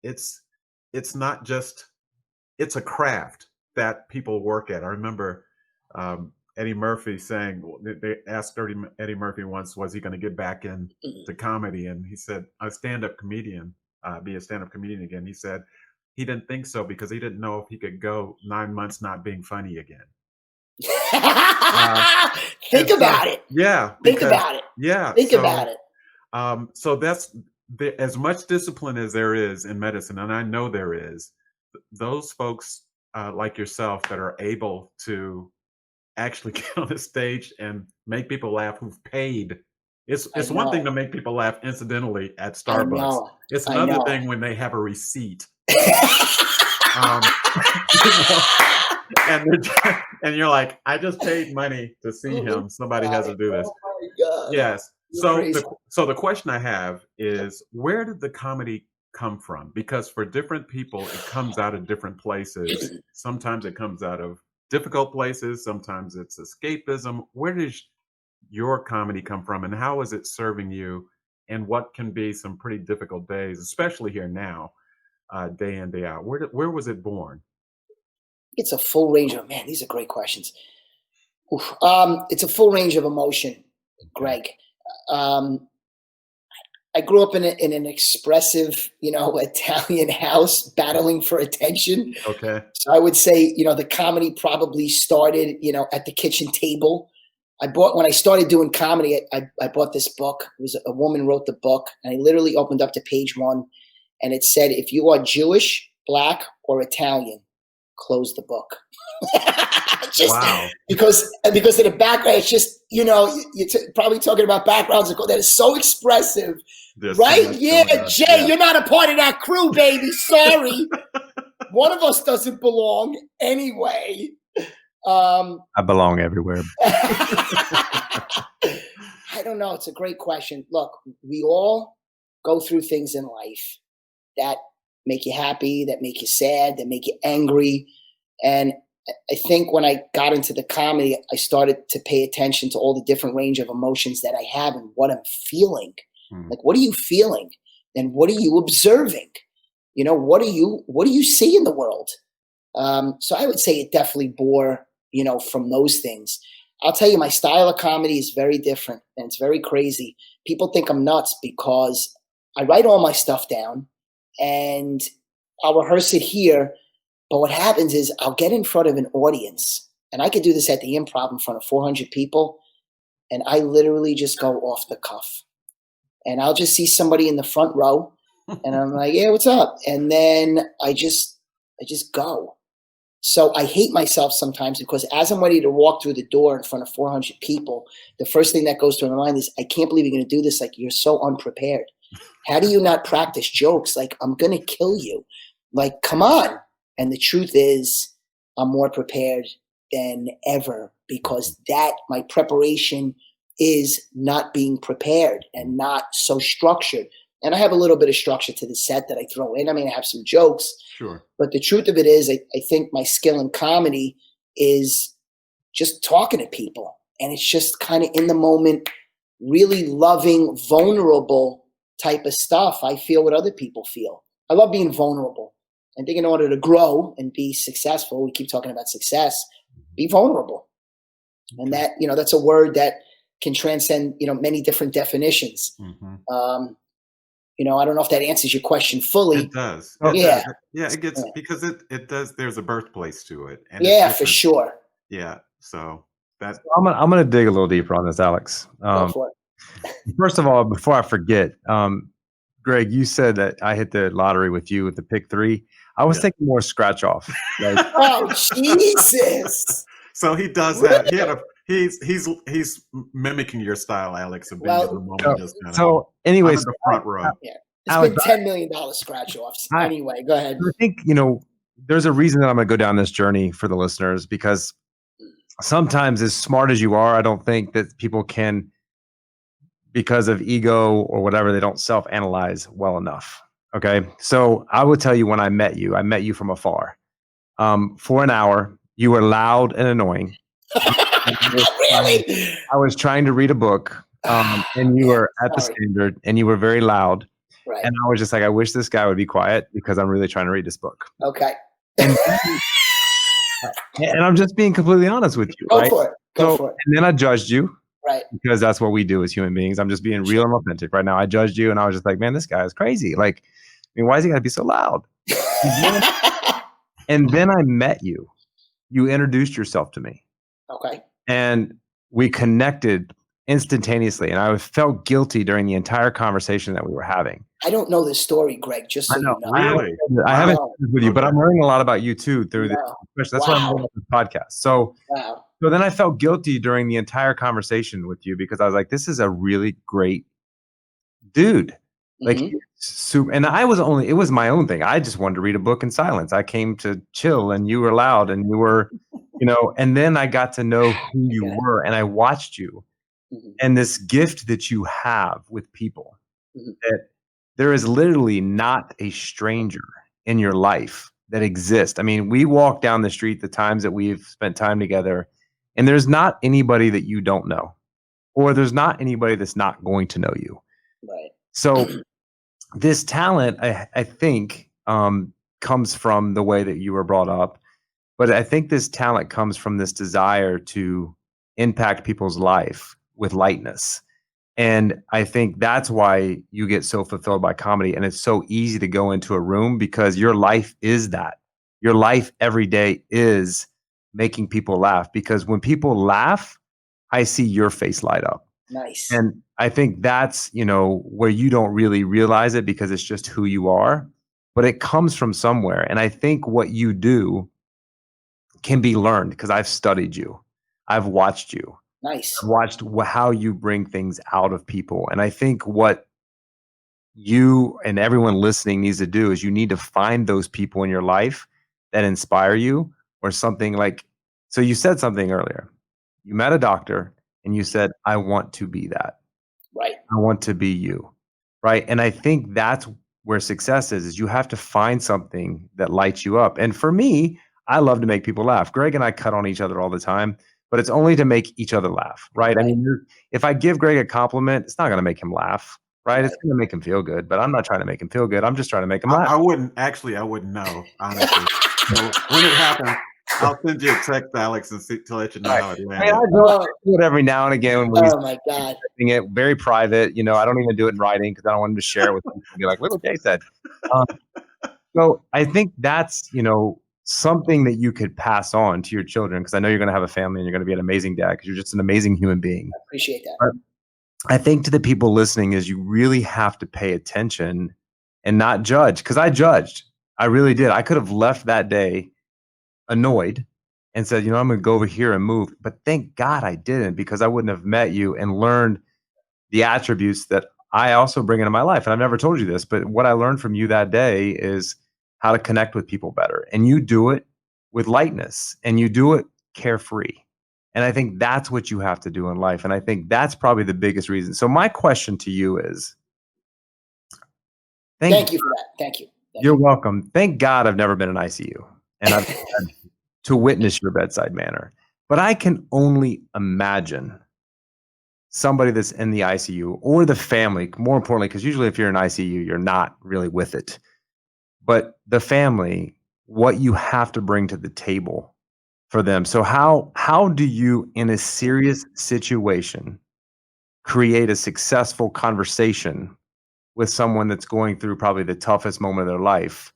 it's not just, it's a craft that people work at. I remember Eddie Murphy saying, they asked Eddie Murphy once, was he going to get back into comedy? And he said, be a stand-up comedian again. He said he didn't think so, because he didn't know if he could go 9 months not being funny again. Think about it. Yeah. Think about it. Yeah. Think about it. So that's as much discipline as there is in medicine, and I know there is, those folks like yourself that are able to actually get on the stage and make people laugh who've paid. It's one thing to make people laugh incidentally at Starbucks. It's another thing when they have a receipt. And you're like, I just paid money to see him. Somebody has to do this. Oh my God. Yes. You're So the question I have is, where did the comedy come from? Because for different people, it comes out of different places. Sometimes it comes out of difficult places. Sometimes it's escapism. Where does your comedy come from, and how is it serving you? And what can be some pretty difficult days, especially here now, day in, day out? Where was it born? It's a full range of, man, these are great questions. It's a full range of emotion, Greg. I grew up in an expressive, Italian house, battling for attention. Okay. So I would say, the comedy probably started, at the kitchen table. When I started doing comedy, I bought this book. It was a woman wrote the book, and I literally opened up to page 1, and it said, if you are Jewish, Black, or Italian, close the book. Wow. Because in the background, it's just, you're probably talking about backgrounds that is so expressive. Right? Yeah, Jay, yeah. You're not a part of that crew, baby. Sorry. One of us doesn't belong anyway. I belong everywhere. I don't know. It's a great question. Look, we all go through things in life that make you happy, that make you sad, that make you angry. And I think when I got into the comedy, I started to pay attention to all the different range of emotions that I have and what I'm feeling. Like, what are you feeling? And what are you observing? What do you see in the world? So I would say it definitely bore, from those things. I'll tell you, my style of comedy is very different, and it's very crazy. People think I'm nuts because I write all my stuff down and I'll rehearse it here. But what happens is I'll get in front of an audience, and I could do this at the Improv in front of 400 people, and I literally just go off the cuff. And I'll just see somebody in the front row, and I'm like, yeah, what's up? And then I just go. So I hate myself sometimes because as I'm ready to walk through the door in front of 400 people, the first thing that goes through my mind is, I can't believe you're going to do this. Like, you're so unprepared. How do you not practice jokes? Like, I'm going to kill you. Like, come on. And the truth is, I'm more prepared than ever because my preparation is not being prepared and not so structured. And I have a little bit of structure to the set that I throw in. I mean, I have some jokes. Sure. But the truth of it is, I think my skill in comedy is just talking to people. And it's just kind of in the moment, really loving, vulnerable type of stuff. I feel what other people feel. I love being vulnerable. I think in order to grow and be successful, we keep talking about success, be vulnerable. And that, that's a word that can transcend, many different definitions. Mm-hmm. I don't know if that answers your question fully. It does. Yeah. Yeah, it gets, because it does, there's a birthplace to it. And yeah, for sure. Yeah. So that's, I'm gonna dig a little deeper on this, Alex. Go for it. First of all, before I forget, Greg, you said that I hit the lottery with you with the pick 3. I was thinking more scratch off. Like, oh, Jesus. So he does that. He's mimicking your style, Alex. Of being in the moment, just kind of anyways, the front row. Yeah. It's Alex, been $10 million scratch offs. Anyway, go ahead. I think, there's a reason that I'm going to go down this journey for the listeners, because sometimes, as smart as you are, I don't think that people can, because of ego or whatever, they don't self-analyze well enough. Okay. So I will tell you, when I met you from afar. For an hour, you were loud and annoying. Really? I was trying to read a book, and you were at the Standard, and you were very loud. Right. And I was just like, I wish this guy would be quiet because I'm really trying to read this book. Okay. And I'm just being completely honest with you. Go for it. Go for it. And then I judged you. Right. Because that's what we do as human beings. I'm just being real and authentic right now. I judged you, and I was just like, man, this guy is crazy. Like, why is he got to be so loud? And then I met you. You introduced yourself to me. Okay. And we connected instantaneously. And I felt guilty during the entire conversation that we were having. I don't know this story, Greg, just so you know. Really? I haven't shared with you, but I'm learning a lot about you too through this. That's why I'm doing this podcast. So then I felt guilty during the entire conversation with you because I was like, this is a really great dude. Like, super. And it was my own thing. I just wanted to read a book in silence. I came to chill, and you were loud, and you were, and then I got to know who you were, and I watched you and this gift that you have with people, that there is literally not a stranger in your life that exists. I mean, we walk down the street the times that we've spent time together, and there's not anybody that you don't know, or there's not anybody that's not going to know you. Right. So this talent, I think, comes from the way that you were brought up. But I think this talent comes from this desire to impact people's life with lightness. And I think that's why you get so fulfilled by comedy. And it's so easy to go into a room because your life is that. Your life every day is making people laugh. Because when people laugh, I see your face light up. Nice. And I think that's, where you don't really realize it because it's just who you are, but it comes from somewhere. And I think what you do can be learned because I've studied you. I've watched you. Nice. I've watched how you bring things out of people. And I think what you and everyone listening needs to do is you need to find those people in your life that inspire you, or something like, so you said something earlier. You met a doctor and you said, I want to be that. Right. I want to be you. Right. And I think that's where success is you have to find something that lights you up. And for me, I love to make people laugh. Greg and I cut on each other all the time, but it's only to make each other laugh. Right. I mean, if I give Greg a compliment, it's not going to make him laugh. Right. It's going to make him feel good, but I'm not trying to make him feel good. I'm just trying to make him laugh. I wouldn't know, honestly. So when it happens, I'll send you a text, Alex, and to let you know Right. how it I mean, landed. do it every now and again when he's Oh my God. doing it very private. I don't even do it in writing because I don't want him to share it with people and be like, look what Jay said. Um, so I think that's, something that you could pass on to your children, because I know you're going to have a family and you're going to be an amazing dad because you're just an amazing human being. I appreciate that. But I think to the people listening is you really have to pay attention and not judge, because I judged. I really did. I could have left that day annoyed and said, I'm going to go over here and move. But thank God I didn't, because I wouldn't have met you and learned the attributes that I also bring into my life. And I've never told you this, but what I learned from you that day is how to connect with people better. And you do it with lightness and you do it carefree. And I think that's what you have to do in life. And I think that's probably the biggest reason. So my question to you is, thank you for that. Thank you. You're welcome. Thank God I've never been in ICU and I've had to witness your bedside manner. But I can only imagine somebody that's in the ICU or the family, more importantly, because usually if you're in ICU, you're not really with it. But the family, what you have to bring to the table for them. So how do you, in a serious situation, create a successful conversation with someone that's going through probably the toughest moment of their life,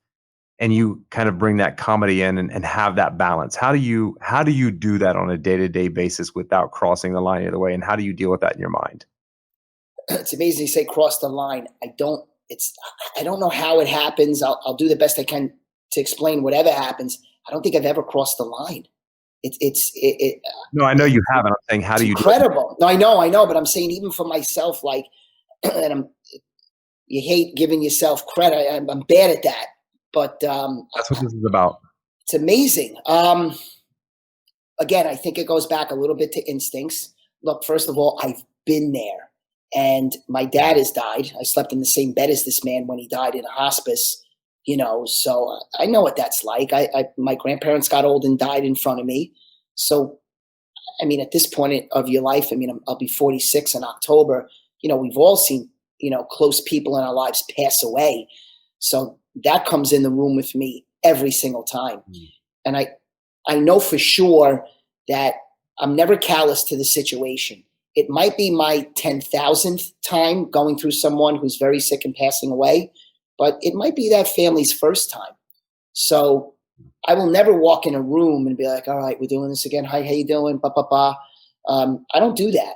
and you kind of bring that comedy in and have that balance? How do you do that on a day-to-day basis without crossing the line either way? And how do you deal with that in your mind? It's amazing you say cross the line. I don't know how it happens. I'll do the best I can to explain whatever happens. I don't think I've ever crossed the line. No, I know you haven't. I'm saying, how do you incredible. No, I know, but I'm saying even for myself, like, and you hate giving yourself credit. I'm bad at that, but that's what this is about. It's amazing. Again, I think it goes back a little bit to instincts. Look, first of all, I've been there, and my dad has died. I slept in the same bed as this man when he died in a hospice. So I know what that's like. My grandparents got old and died in front of me. So, I mean, at this point of your life, I mean, I'll be 46 in October. We've all seen, close people in our lives pass away. So that comes in the room with me every single time. And I know for sure that I'm never callous to the situation. It might be my 10,000th time going through someone who's very sick and passing away, but it might be that family's first time. So I will never walk in a room and be like, all right, we're doing this again. Hi, how you doing? Ba, ba, ba. I don't do that.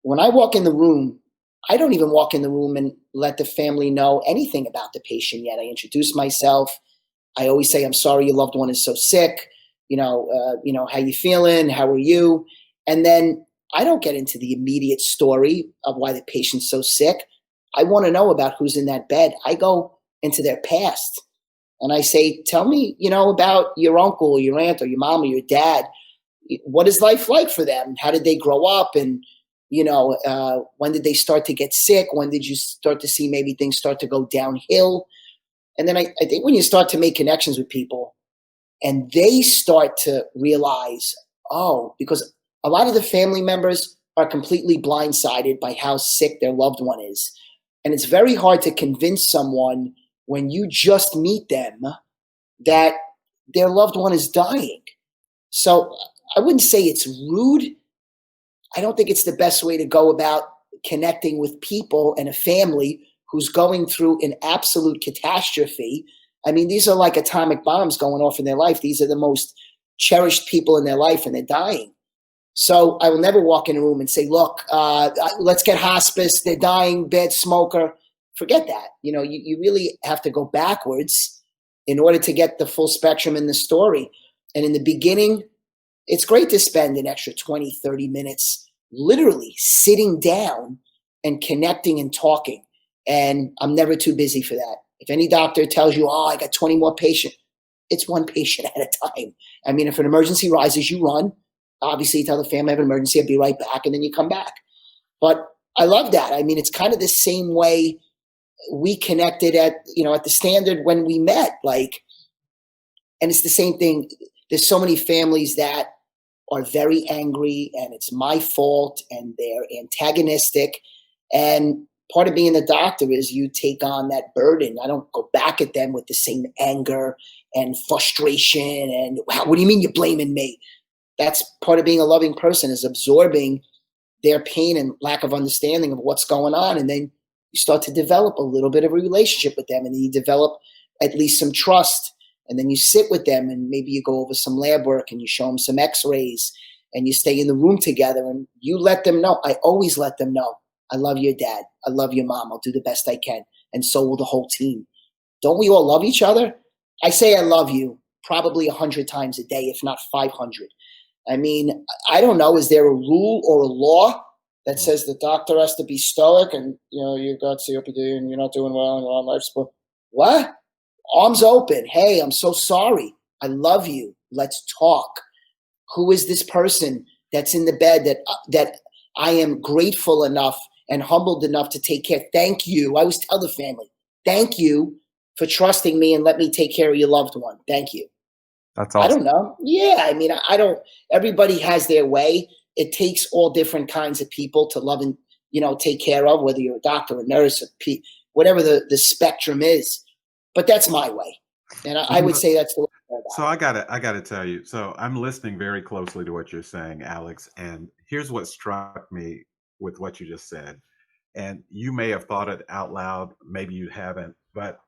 When I walk in the room, I don't even walk in the room and let the family know anything about the patient yet. I introduce myself. I always say, I'm sorry your loved one is so sick. How you feeling? How are you? And then I don't get into the immediate story of why the patient's so sick. I want to know about who's in that bed. I go into their past and I say, tell me, about your uncle or your aunt or your mom or your dad. What is life like for them? How did they grow up? And, when did they start to get sick? When did you start to see maybe things start to go downhill? And then I think when you start to make connections with people and they start to realize, because a lot of the family members are completely blindsided by how sick their loved one is. And it's very hard to convince someone when you just meet them that their loved one is dying. So I wouldn't say it's rude. I don't think it's the best way to go about connecting with people and a family who's going through an absolute catastrophe. I mean, these are like atomic bombs going off in their life. These are the most cherished people in their life, and they're dying. So I will never walk in a room and say, look, let's get hospice. They're dying, bad smoker. Forget that. You really have to go backwards in order to get the full spectrum in the story. And in the beginning, it's great to spend an extra 20, 30 minutes literally sitting down and connecting and talking. And I'm never too busy for that. If any doctor tells you, I got 20 more patients, it's one patient at a time. I mean, if an emergency rises, you run. Obviously, you tell the family I have an emergency, I'll be right back, and then you come back. But I love that. I mean, it's kind of the same way we connected at the Standard when we met. And it's the same thing. There's so many families that are very angry, and it's my fault, and they're antagonistic. And part of being a doctor is you take on that burden. I don't go back at them with the same anger and frustration and wow, what do you mean you're blaming me? That's part of being a loving person, is absorbing their pain and lack of understanding of what's going on. And then you start to develop a little bit of a relationship with them, and then you develop at least some trust. And then you sit with them and maybe you go over some lab work and you show them some x-rays and you stay in the room together and you let them know. I always let them know, I love your dad. I love your mom. I'll do the best I can. And so will the whole team. Don't we all love each other? I say I love you probably 100 times a day, if not 500. I mean, I don't know. Is there a rule or a law that says the doctor has to be stoic and, you've got COPD and you're not doing well and you're on life support? What? Arms open. Hey, I'm so sorry. I love you. Let's talk. Who is this person that's in the bed that I am grateful enough and humbled enough to take care? Thank you. I always tell the family, thank you for trusting me and let me take care of your loved one. Thank you. That's awesome. I don't know. Yeah, I mean, everybody has their way. It takes all different kinds of people to love and, take care of, whether you're a doctor, a nurse, whatever the spectrum is. But that's my way. And I would say that's the way. So I gotta tell you, so I'm listening very closely to what you're saying, Alex, and here's what struck me with what you just said. And you may have thought it out loud, maybe you haven't, but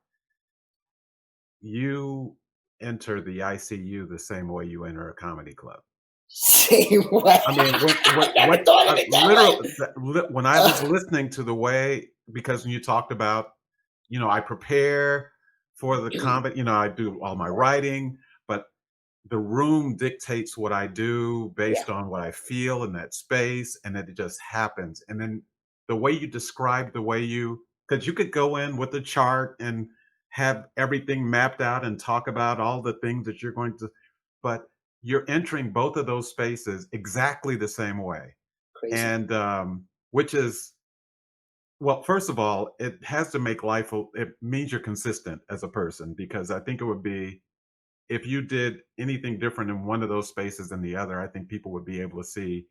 you enter the ICU the same way you enter a comedy club. Same way. I mean, when I was listening to the way, because when you talked about, I prepare for the comedy, I do all my writing, but the room dictates what I do based on what I feel in that space, and then it just happens. And then the way you describe because you could go in with a chart and have everything mapped out and talk about all the things that you're going to, but you're entering both of those spaces exactly the same way. Crazy. And which is, well, first of all, it has to make life, it means you're consistent as a person, because I think it would be, if you did anything different in one of those spaces than the other, I think people would be able to see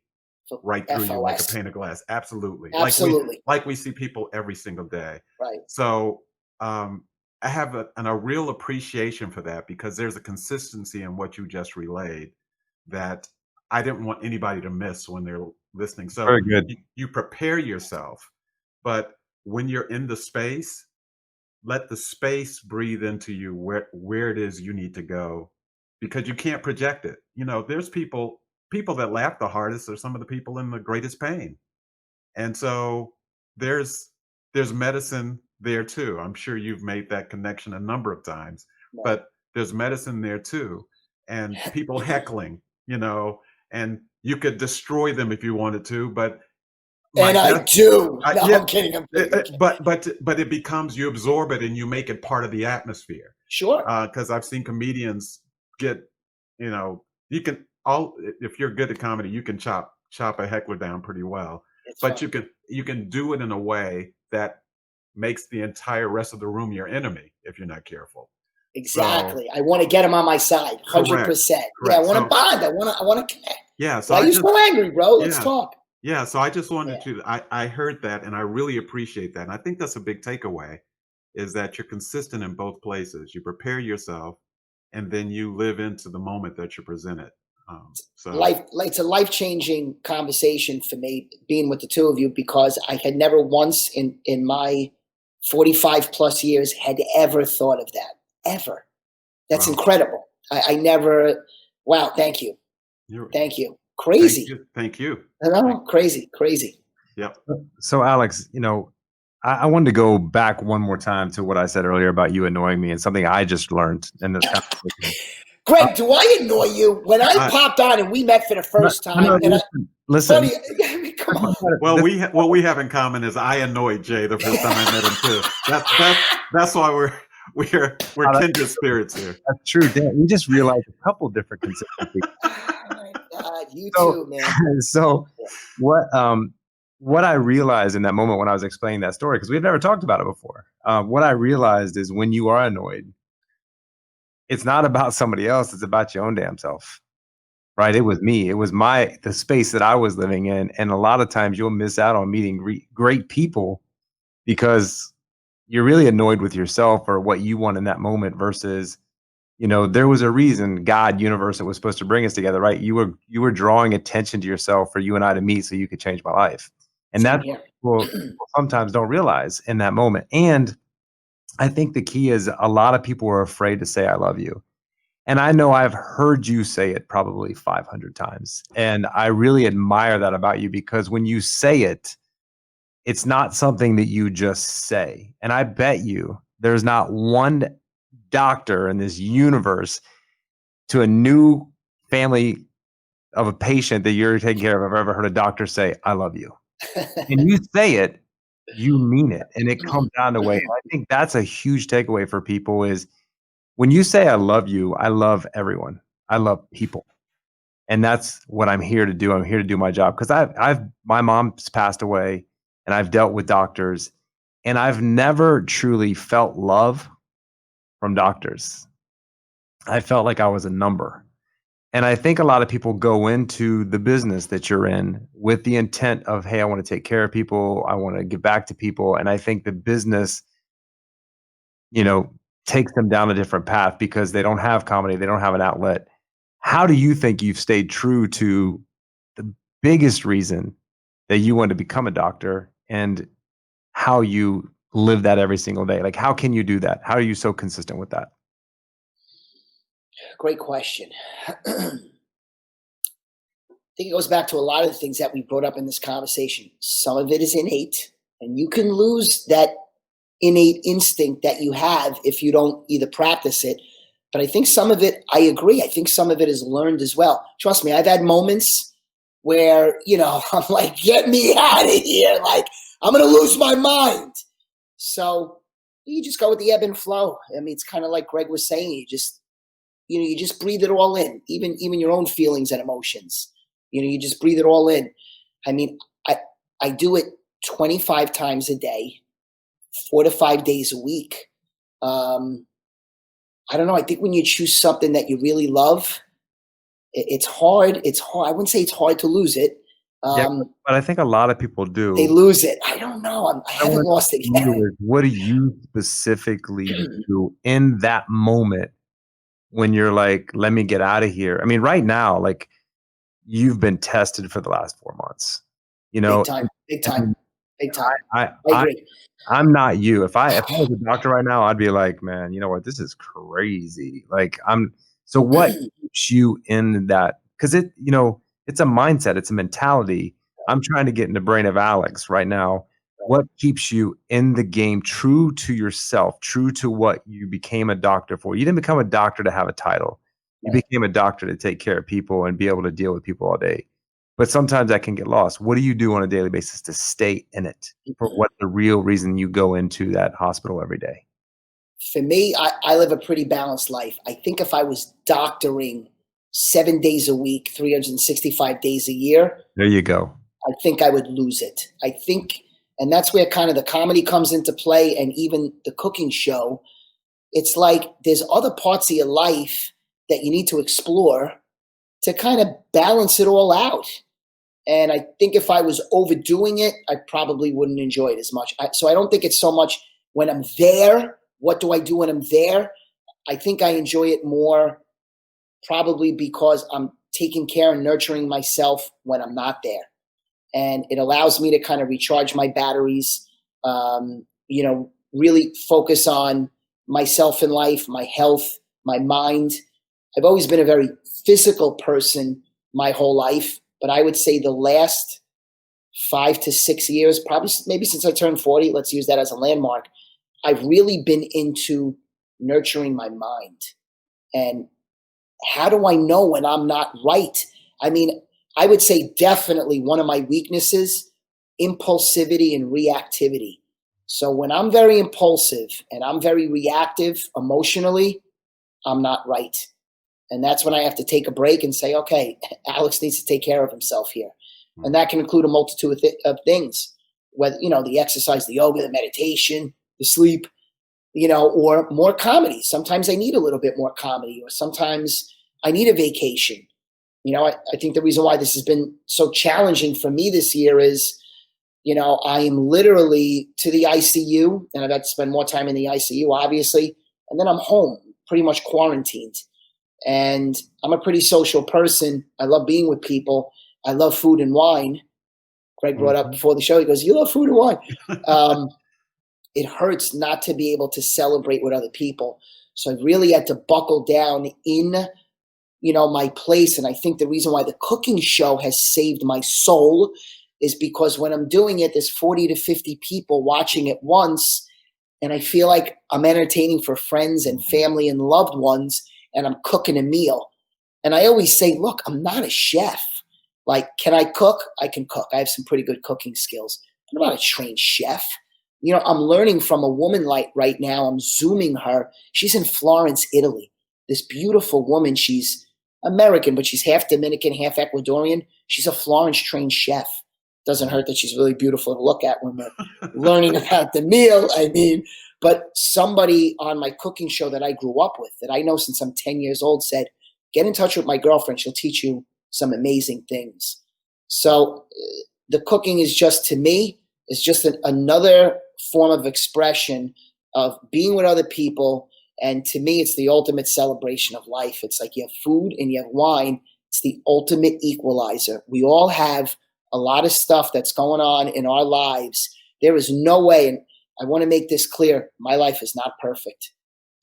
right through you like a pane of glass. Absolutely. Absolutely. Like we see people every single day. Right. So I have a real appreciation for that, because there's a consistency in what you just relayed that I didn't want anybody to miss when they're listening. So Very good. You prepare yourself, but when you're in the space, let the space breathe into you where it is you need to go, because you can't project it. There's people that laugh the hardest are some of the people in the greatest pain. And so there's medicine there too. I'm sure you've made that connection a number of times, but there's medicine there too. And people heckling, and you could destroy them if you wanted to, but I do. I'm kidding. But it becomes, you absorb it and you make it part of the atmosphere. Sure. Because I've seen comedians get, you can if you're good at comedy, you can chop a heckler down pretty well. But you can do it in a way that makes the entire rest of the room your enemy if you're not careful. Exactly. So, I want to get him on my side, 100%. Correct. Yeah, I want to bond. I want to connect. Yeah. So why are you so angry, bro? Let's talk. Yeah, so I just wanted to, I heard that and I really appreciate that. And I think that's a big takeaway, is that you're consistent in both places. You prepare yourself and then you live into the moment that you're presented. It's a life-changing conversation for me, being with the two of you, because I had never once in my 45 plus years had ever thought of that, ever. That's incredible. I never, wow, thank you. Thank you. Crazy. Thank you. No, crazy. Yep. So Alex, I wanted to go back one more time to what I said earlier about you annoying me, and something I just learned in this conversation. Greg, do I annoy you? When I popped on and we met for the first time, listen. Come on. Well, what we have in common is I annoyed Jay the first time I met him too. That's why we're kindred spirits here. That's true, Dan. We just realized a couple different consistencies. You too, man. So what I realized in that moment when I was explaining that story, because we've never talked about it before, what I realized is when you are annoyed, it's not about somebody else, it's about your own damn self. Right? It was me. It was the space that I was living in. And a lot of times you'll miss out on meeting great people because you're really annoyed with yourself or what you want in that moment versus there was a reason God, universe, that was supposed to bring us together, right? You were drawing attention to yourself for you and I to meet so you could change my life. And Same that's here. what people sometimes don't realize in that moment. And I think the key is a lot of people are afraid to say I love you. And I know I've heard you say it probably 500 times. And I really admire that about you, because when you say it, it's not something that you just say. And I bet you there's not one doctor in this universe to a new family of a patient that you're taking care of I've ever heard a doctor say, I love you. And you say it, you mean it. And it comes down to way. I think that's a huge takeaway for people is when you say I love you, I love everyone. I love people. And that's what I'm here to do. I'm here to do my job, because my mom's passed away and I've dealt with doctors, and I've never truly felt love from doctors. I felt like I was a number. And I think a lot of people go into the business that you're in with the intent of, hey, I want to take care of people. I want to give back to people. And I think the business, takes them down a different path because they don't have comedy. They don't have an outlet. How do you think you've stayed true to the biggest reason that you wanted to become a doctor, and how you live that every single day? Like, how can you do that? How are you so consistent with that? Great question. I think it goes back to a lot of the things that we brought up in this conversation. Some of it is innate, and you can lose that innate instinct that you have if you don't either practice it. But I think some of it, I agree, I think some of it is learned as well. Trust me, I've had moments where, I'm like, get me out of here. Like, I'm going to lose my mind. So you just go with the ebb and flow. I mean, it's kind of like Greg was saying, you just breathe it all in, even your own feelings and emotions. You just breathe it all in. I mean, I do it 25 times a day, 4 to 5 days a week. I don't know. I think when you choose something that you really love, it's hard. It's hard. I wouldn't say it's hard to lose it. Yeah, but I think a lot of people do. They lose it. I don't know. I haven't lost it yet. What do you specifically do in that moment when you're like, let me get out of here? I mean, right now, like, you've been tested for the last 4 months. Big time. I agree. I'm not you. If I was a doctor right now, I'd be like, man, you know what? This is crazy. Like, so what keeps you in that? Because it's a mindset. It's a mentality. I'm trying to get in the brain of Alex right now. What keeps you in the game, true to yourself, true to what you became a doctor for? You didn't become a doctor to have a title. You became a doctor to take care of people and be able to deal with people all day. But sometimes that can get lost. What do you do on a daily basis to stay in it for what the real reason you go into that hospital every day? For me, I live a pretty balanced life. I think if I was doctoring 7 days a week, 365 days a year, there you go. I think I would lose it. I think, and that's where kind of the comedy comes into play, and even the cooking show. It's like there's other parts of your life that you need to explore to kind of balance it all out. And I think if I was overdoing it, I probably wouldn't enjoy it as much. So I don't think it's so much when I'm there. What do I do when I'm there? I think I enjoy it more probably because I'm taking care and nurturing myself when I'm not there. And it allows me to kind of recharge my batteries, really focus on myself in life, my health, my mind. I've always been a very physical person my whole life, but I would say the last 5 to 6 years, probably maybe since I turned 40, let's use that as a landmark, I've really been into nurturing my mind. And how do I know when I'm not right? I mean, I would say definitely one of my weaknesses, impulsivity and reactivity. So when I'm very impulsive and I'm very reactive emotionally, I'm not right. And that's when I have to take a break and say, okay, Alex needs to take care of himself here. And that can include a multitude of things, whether, the exercise, the yoga, the meditation, the sleep, or more comedy. Sometimes I need a little bit more comedy, or sometimes I need a vacation. I think the reason why this has been so challenging for me this year is, I am literally to the ICU, and I've had to spend more time in the ICU, obviously, and then I'm home pretty much quarantined. And I'm a pretty social person. I love being with people. I love food and wine. Greg brought up before the show, he goes, you love food and wine. It hurts not to be able to celebrate with other people. So I really had to buckle down in, my place. And I think the reason why the cooking show has saved my soul is because when I'm doing it, there's 40 to 50 people watching at once. And I feel like I'm entertaining for friends and family and loved ones, and I'm cooking a meal. And I always say, look, I'm not a chef. Like, can I cook? I can cook. I have some pretty good cooking skills. I'm not a trained chef. I'm learning from a woman like right now. I'm Zooming her. She's in Florence, Italy. This beautiful woman. She's American, but she's half Dominican, half Ecuadorian. She's a Florence trained chef. Doesn't hurt that she's really beautiful to look at when we're learning about the meal. But somebody on my cooking show that I grew up with, that I know since I'm 10 years old, said, get in touch with my girlfriend. She'll teach you some amazing things. So the cooking is just, to me, is just another form of expression of being with other people. And to me, it's the ultimate celebration of life. It's like you have food and you have wine. It's the ultimate equalizer. We all have a lot of stuff that's going on in our lives. There is no way, and I want to make this clear, my life is not perfect.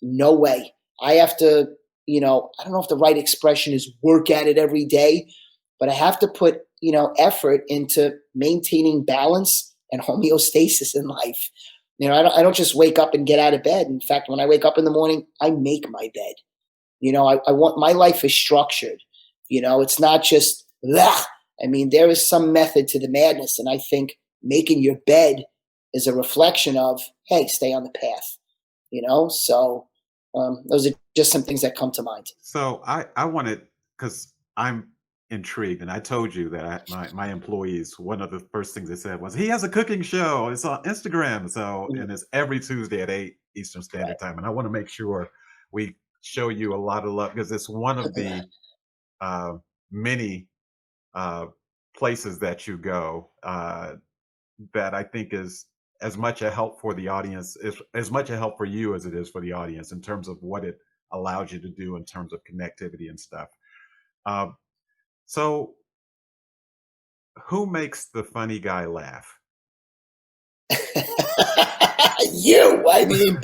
No way. I have to, I don't know if the right expression is work at it every day, but I have to put, effort into maintaining balance and homeostasis in life. I don't just wake up and get out of bed. In fact, when I wake up in the morning, I make my bed. I want, my life is structured. It's not just, blah. There is some method to the madness. And I think making your bed is a reflection of, hey, stay on the path, So those are just some things that come to mind. So I wanted, because I'm intrigued, and I told you that my employees, one of the first things they said was, he has a cooking show. It's on Instagram. So, and it's every Tuesday at 8 Eastern Standard Time. And I want to make sure we show you a lot of love, because it's one of the many places that you go that I think is as much a help for the audience, is as much a help for you as it is for the audience in terms of what it allows you to do in terms of connectivity and stuff. So who makes the funny guy laugh? You, let me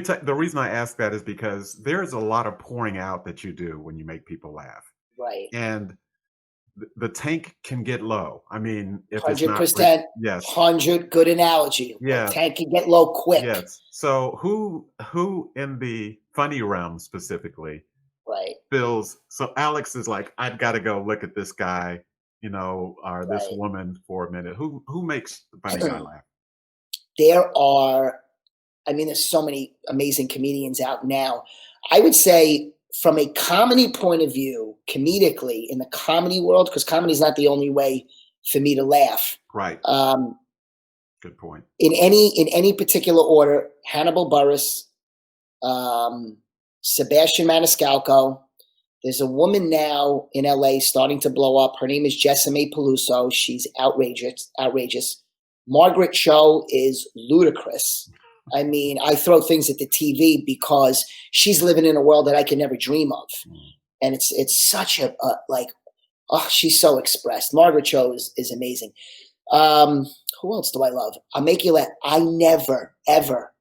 tell you, the reason I ask that is because there's a lot of pouring out that you do when you make people laugh. Right. And the tank can get low. If 100%, it's not, yes, 100, good analogy. Yeah. The tank can get low quick. Yes. So who in the funny realm specifically, right, feels, so Alex is like, I've got to go look at this guy, or this woman for a minute. Who makes the funny guy laugh? There are, there's so many amazing comedians out now. I would say from a comedy point of view, comedically, in the comedy world, because comedy is not the only way for me to laugh. Right. Good point. In any particular order, Hannibal Buress, Sebastian Maniscalco. There's a woman now in LA starting to blow up. Her name is Jessime Peluso. She's outrageous. Margaret Cho is ludicrous. I throw things at the TV because she's living in a world that I can never dream of. And it's such a she's so expressed. Margaret Cho is amazing. Who else do I love? I'll make you laugh. I never, ever,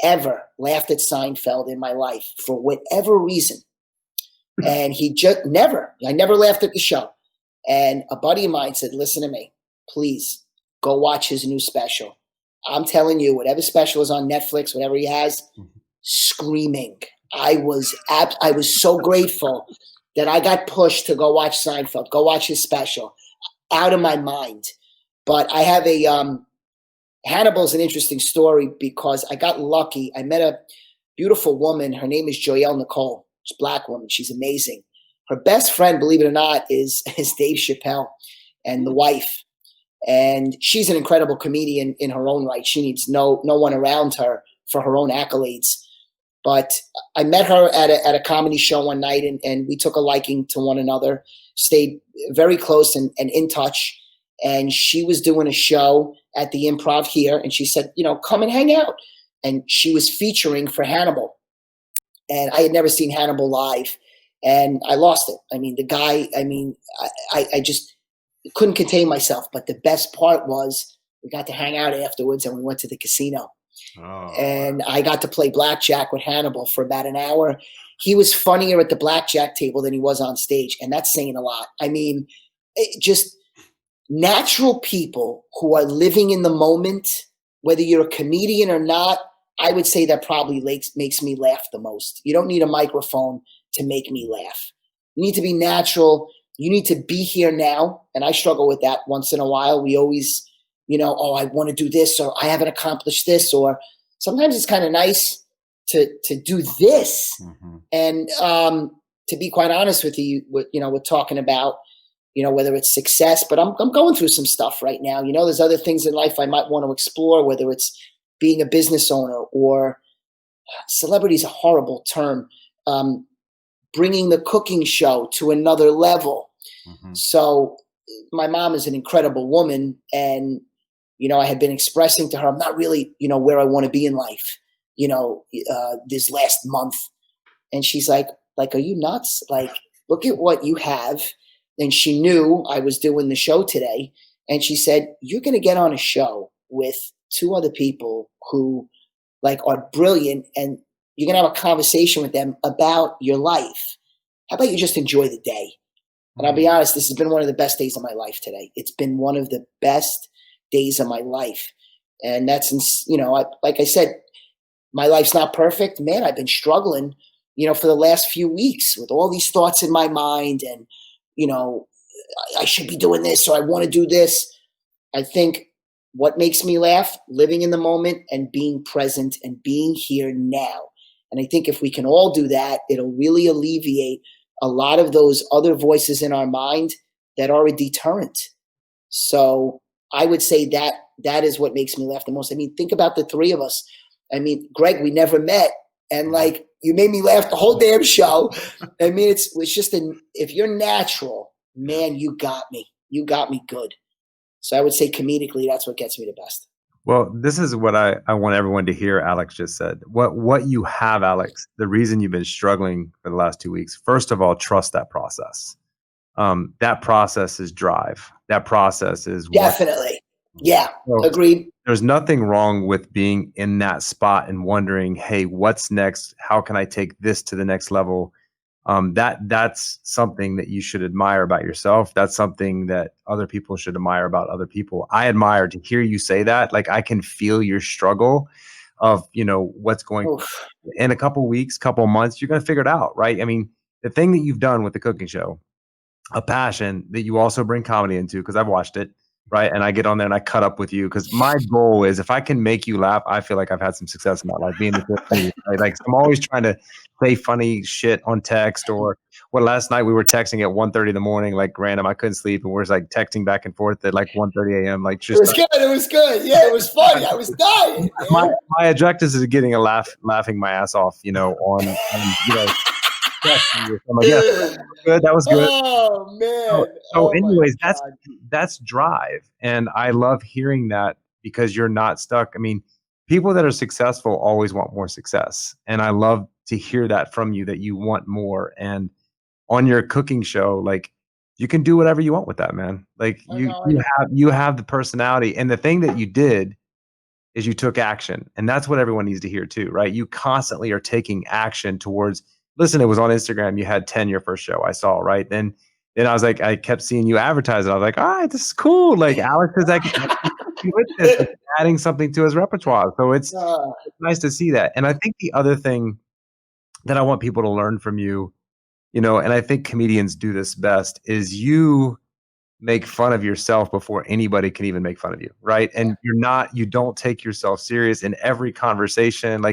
ever laughed at Seinfeld in my life for whatever reason. And I never laughed at the show. And a buddy of mine said, listen to me, please go watch his new special. I'm telling you, whatever special is on Netflix, whatever he has, screaming. I was so grateful that I got pushed to go watch Seinfeld, go watch his special, out of my mind. But I have Hannibal's an interesting story because I got lucky. I met a beautiful woman. Her name is Joyelle Nicole. She's a black woman. She's amazing. Her best friend, believe it or not, is Dave Chappelle and the wife. And she's an incredible comedian in her own right. She needs no one around her for her own accolades. But I met her at a comedy show one night, and we took a liking to one another, stayed very close and in touch. And she was doing a show at the Improv here, and she said, come and hang out. and she was featuring for Hannibal. And I had never seen Hannibal live, and I lost it. I mean, the guy, I just couldn't contain myself. But the best part was we got to hang out afterwards, and we went to the casino. Oh, And I got to play blackjack with Hannibal for about an hour. He was funnier at the blackjack table than he was on stage, and that's saying a lot. I mean, just natural people who are living in the moment, whether you're a comedian or not, I would say that probably makes me laugh the most. You don't need a microphone to make me laugh. You need to be natural. You need to be here now. And I struggle with that once in a while. We always, oh, I want to do this, or I haven't accomplished this, or sometimes it's kind of nice to do this. Mm-hmm. And to be quite honest with you, we're talking about, whether it's success, but I'm going through some stuff right now. There's other things in life I might want to explore, whether it's being a business owner, or celebrity is a horrible term, bringing the cooking show to another level. Mm-hmm. So my mom is an incredible woman, and I had been expressing to her, I'm not really, where I want to be in life, this last month. And she's like, are you nuts? Like, look at what you have. And she knew I was doing the show today. And she said, you're going to get on a show with 2 other people who are brilliant, and you're going to have a conversation with them about your life. How about you just enjoy the day? And I'll be honest, this has been one of the best days of my life today. It's been one of the best days of my life. And that's, like I said, my life's not perfect. Man, I've been struggling, for the last few weeks with all these thoughts in my mind, and, I should be doing this, or I want to do this. I think what makes me laugh, living in the moment and being present and being here now. And I think if we can all do that, it'll really alleviate a lot of those other voices in our mind that are a deterrent. So I would say that is what makes me laugh the most. I mean, think about the 3 of us. I mean, Greg, we never met, and you made me laugh the whole damn show. I mean, it's just if you're natural, man, you got me. You got me good. So I would say comedically, that's what gets me the best. Well, this is what I want everyone to hear Alex just said. What you have, Alex, the reason you've been struggling for the last 2 weeks, first of all, trust that process. That process is drive. That process is definitely. Yeah, so, agreed. There's nothing wrong with being in that spot and wondering, hey, what's next? How can I take this to the next level? That's something that you should admire about yourself. That's something that other people should admire about other people. I admire to hear you say that. Like, I can feel your struggle of, what's going in a couple weeks, couple months, you're going to figure it out. Right. I mean, the thing that you've done with the cooking show, a passion that you also bring comedy into, because I've watched it. Right. And I get on there and I cut up with you, because my goal is, if I can make you laugh, I feel like I've had some success in my life being right? Like, I'm always trying to say funny shit on text, or last night we were texting at 1:30 in the morning, like random. I couldn't sleep, and we're just texting back and forth at 1:30 a.m. Like, just it was good. Yeah, it was funny. I was dying. My objective is getting a laughing my ass off, on good. That was good. Oh man. So anyways, that's drive. And I love hearing that, because you're not stuck. I mean, people that are successful always want more success. And I love to hear that from you, that you want more. And on your cooking show, you can do whatever you want with that, man. You have the personality. And the thing that you did is you took action. And that's what everyone needs to hear too, right? You constantly are taking action towards. Listen, it was on Instagram. You had 10 your first show. I saw, right? Then I was I kept seeing you advertise it. I was like, all right, this is cool. Alex is with this, adding something to his repertoire. So it's nice to see that. And I think the other thing that I want people to learn from you, and I think comedians do this best, is you make fun of yourself before anybody can even make fun of you, right? And you don't take yourself serious in every conversation.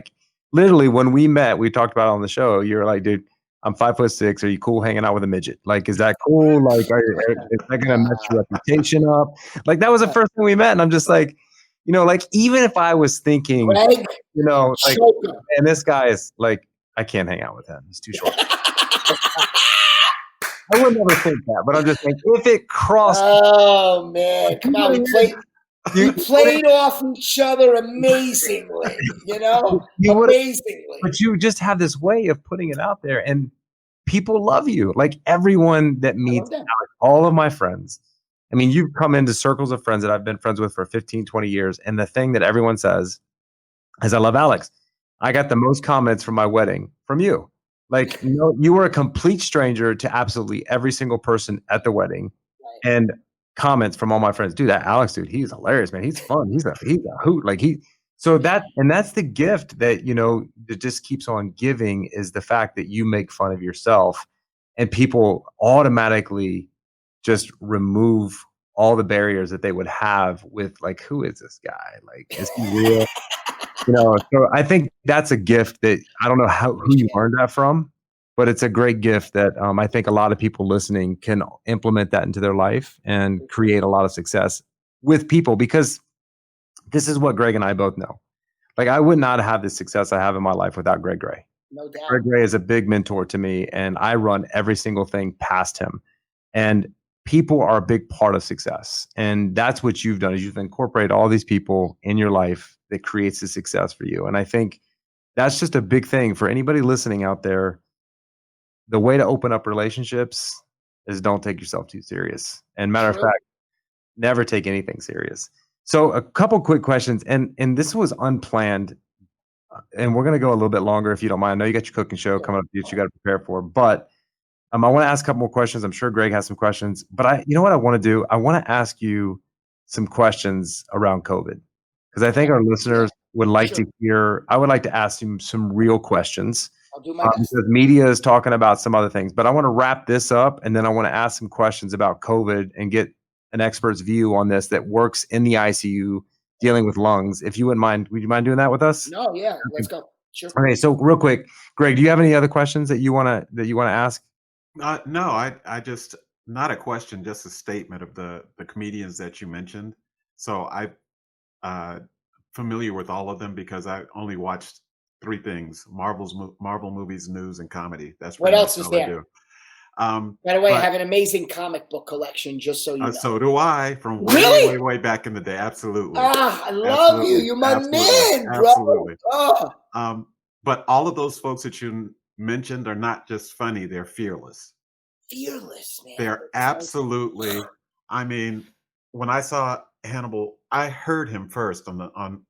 Literally, when we met, we talked about it on the show. You're like, dude, I'm 5'6". Are you cool hanging out with a midget? Is that cool? Is that gonna mess your reputation up? That was the first thing we met, and I'm just even if I was thinking, Greg, and this guy is I can't hang out with him. He's too short. I would never think that, but I'm just if it crossed. Oh man, come on, We played off each other amazingly, amazingly. But you just have this way of putting it out there, and people love you. Like everyone that I meets love that. Alex, all of my friends. I mean, you've come into circles of friends that I've been friends with for 15, 20 years. And the thing that everyone says is, I love Alex. I got the most comments from my wedding from you. Like, you were a complete stranger to absolutely every single person at the wedding. Right. And comments from all my friends, dude, that Alex dude, he's hilarious, man. He's fun. He's a hoot. So that's the gift that, that just keeps on giving, is the fact that you make fun of yourself and people automatically just remove all the barriers that they would have with, like, who is this guy? Like, is he real? So I think that's a gift that I don't know who you learned that from, but it's a great gift that I think a lot of people listening can implement that into their life and create a lot of success with people, because this is what Greg and I both know. Like, I would not have the success I have in my life without Greg Gray. No doubt. Greg Gray is a big mentor to me, and I run every single thing past him. And people are a big part of success. And that's what you've done, is you've incorporated all these people in your life that creates the success for you. And I think that's just a big thing for anybody listening out there. The way to open up relationships is don't take yourself too serious. And matter of fact, never take anything serious. So a couple quick questions, and this was unplanned, and we're going to go a little bit longer if you don't mind. I know you got your cooking show coming up that you got to prepare for, but I want to ask a couple more questions. I'm sure Greg has some questions, but you know what I want to do? I want to ask you some questions around COVID, because I think our listeners would like to hear. I would like to ask them some real questions. I'll do my best. Because media is talking about some other things, but I want to wrap this up, and then I want to ask some questions about COVID and get an expert's view on this that works in the ICU dealing with lungs. If you wouldn't mind, would you mind doing that with us? No, yeah, let's go. Sure. Okay, so real quick, Greg, do you have any other questions that you want to ask? No, I just, not a question, just a statement of the comedians that you mentioned. So I'm familiar with all of them because I only watched three things: Marvel movies, news, and comedy. That's what else is all I there? do. By the way, I have an amazing comic book collection, just so you know. So do I, from way back in the day. Absolutely. I love you. You're my man, bro. Absolutely. Oh. But all of those folks that you mentioned are not just funny; they're fearless. Fearless, man. They're absolutely. I mean, when I saw Hannibal, I heard him first on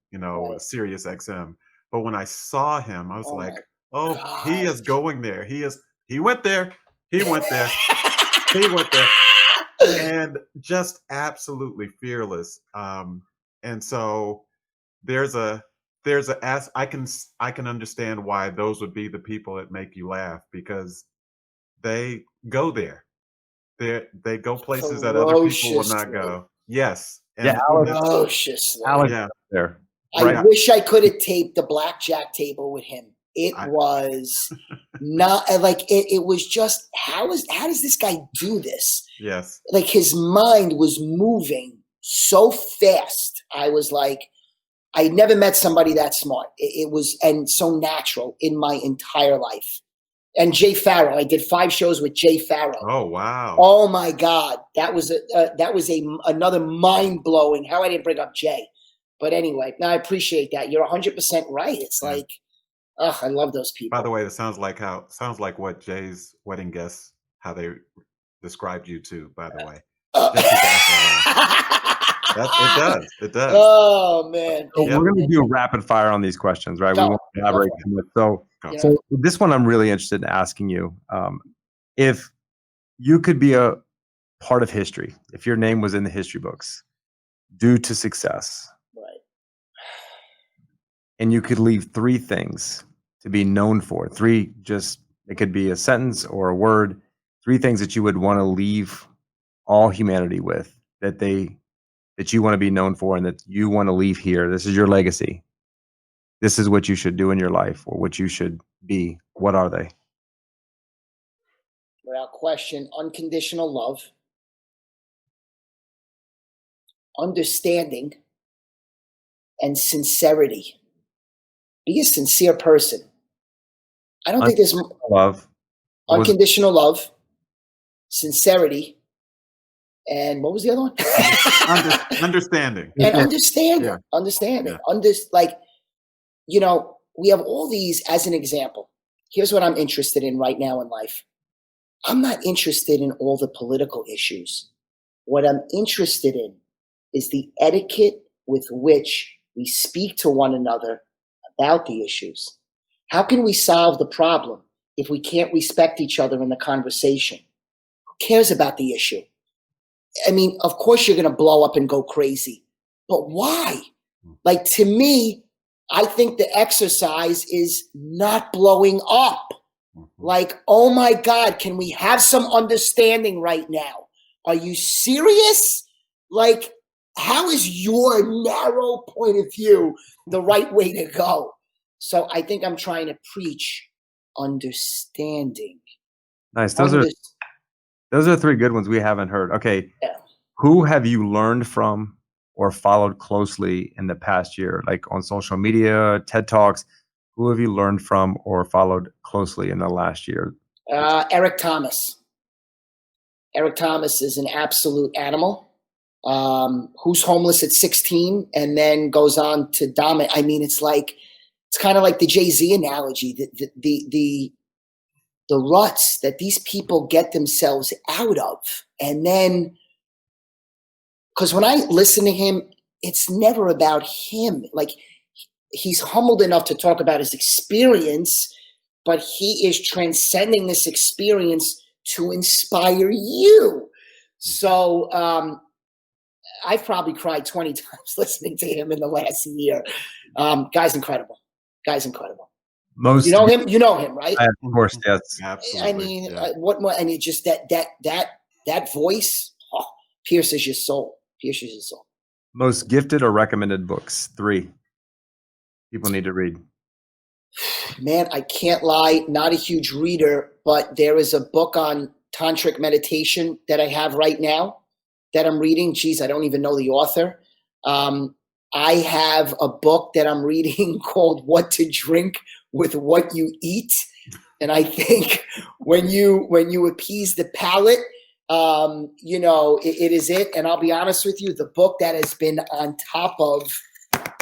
Sirius XM. But when I saw him, I was like, "Oh, God. he is going there. He went there. He went there. He went there." And just absolutely fearless. And so I can understand why those would be the people that make you laugh, because they go there. They go places that other people will not go. Yes. And ferociously. Alex there. I wish I could have taped the blackjack table with him. It was not like it was just, how does this guy do this? Yes. Like, his mind was moving so fast. I was like, I never met somebody that smart. It was, and so natural in my entire life. And Jay Farrell, I did 5 shows with Jay Farrell. Oh, wow. Oh my God. That was another mind blowing, how I didn't bring up Jay. But anyway, no, I appreciate that. You're 100% right. It's like, I love those people. By the way, it sounds like what Jay's wedding guests, how they described you too, by the way. It does. Oh, man. So we're going to do rapid fire on these questions, right? We won't elaborate. So this one I'm really interested in asking you. If you could be a part of history, if your name was in the history books due to success, right, and you could leave 3 things to be known for, 3, just, it could be a sentence or a word, 3 things that you would want to leave all humanity with, that you want to be known for and that you want to leave here. This is your legacy. This is what you should do in your life, or what you should be. What are they? Without question, unconditional love, understanding, and sincerity. Be a sincere person. I don't think there's love. Unconditional love, sincerity, And what was the other one? Understanding. And understanding. Yeah. Understanding. Yeah. We have all these as an example. Here's what I'm interested in right now in life. I'm not interested in all the political issues. What I'm interested in is the etiquette with which we speak to one another about the issues. How can we solve the problem if we can't respect each other in the conversation? Who cares about the issue? I mean, of course you're going to blow up and go crazy, but why? Like, to me, I think the exercise is not blowing up. Like, oh my God, can we have some understanding right now? Are you serious? Like, how is your narrow point of view the right way to go? So I think I'm trying to preach understanding. Nice. Those are three good ones we haven't heard. Okay. Yeah. Who have you learned from or followed closely in the past year, like on social media, TED Talks? Who have you learned from or followed closely in the last year? Eric Thomas. Eric Thomas is an absolute animal, who's homeless at 16 and then goes on to dominate. I mean, it's kind of like the Jay-Z analogy, the ruts that these people get themselves out of. And then, because when I listen to him, it's never about him. Like, he's humbled enough to talk about his experience, but he is transcending this experience to inspire you. So I've probably cried 20 times listening to him in the last year. Guy's incredible. Most, you know him? You know him, right? of course, yes. Absolutely. I mean, yeah. what more? I mean, just that voice pierces your soul. Most gifted or recommended books? 3 people need to read. Man, I can't lie, not a huge reader, but there is a book on tantric meditation that I have right now that I'm reading. Geez, I don't even know the author. I have a book that I'm reading called What to Drink with What You Eat. And I think when you appease the palate, it is it. And I'll be honest with you, the book that has been on top of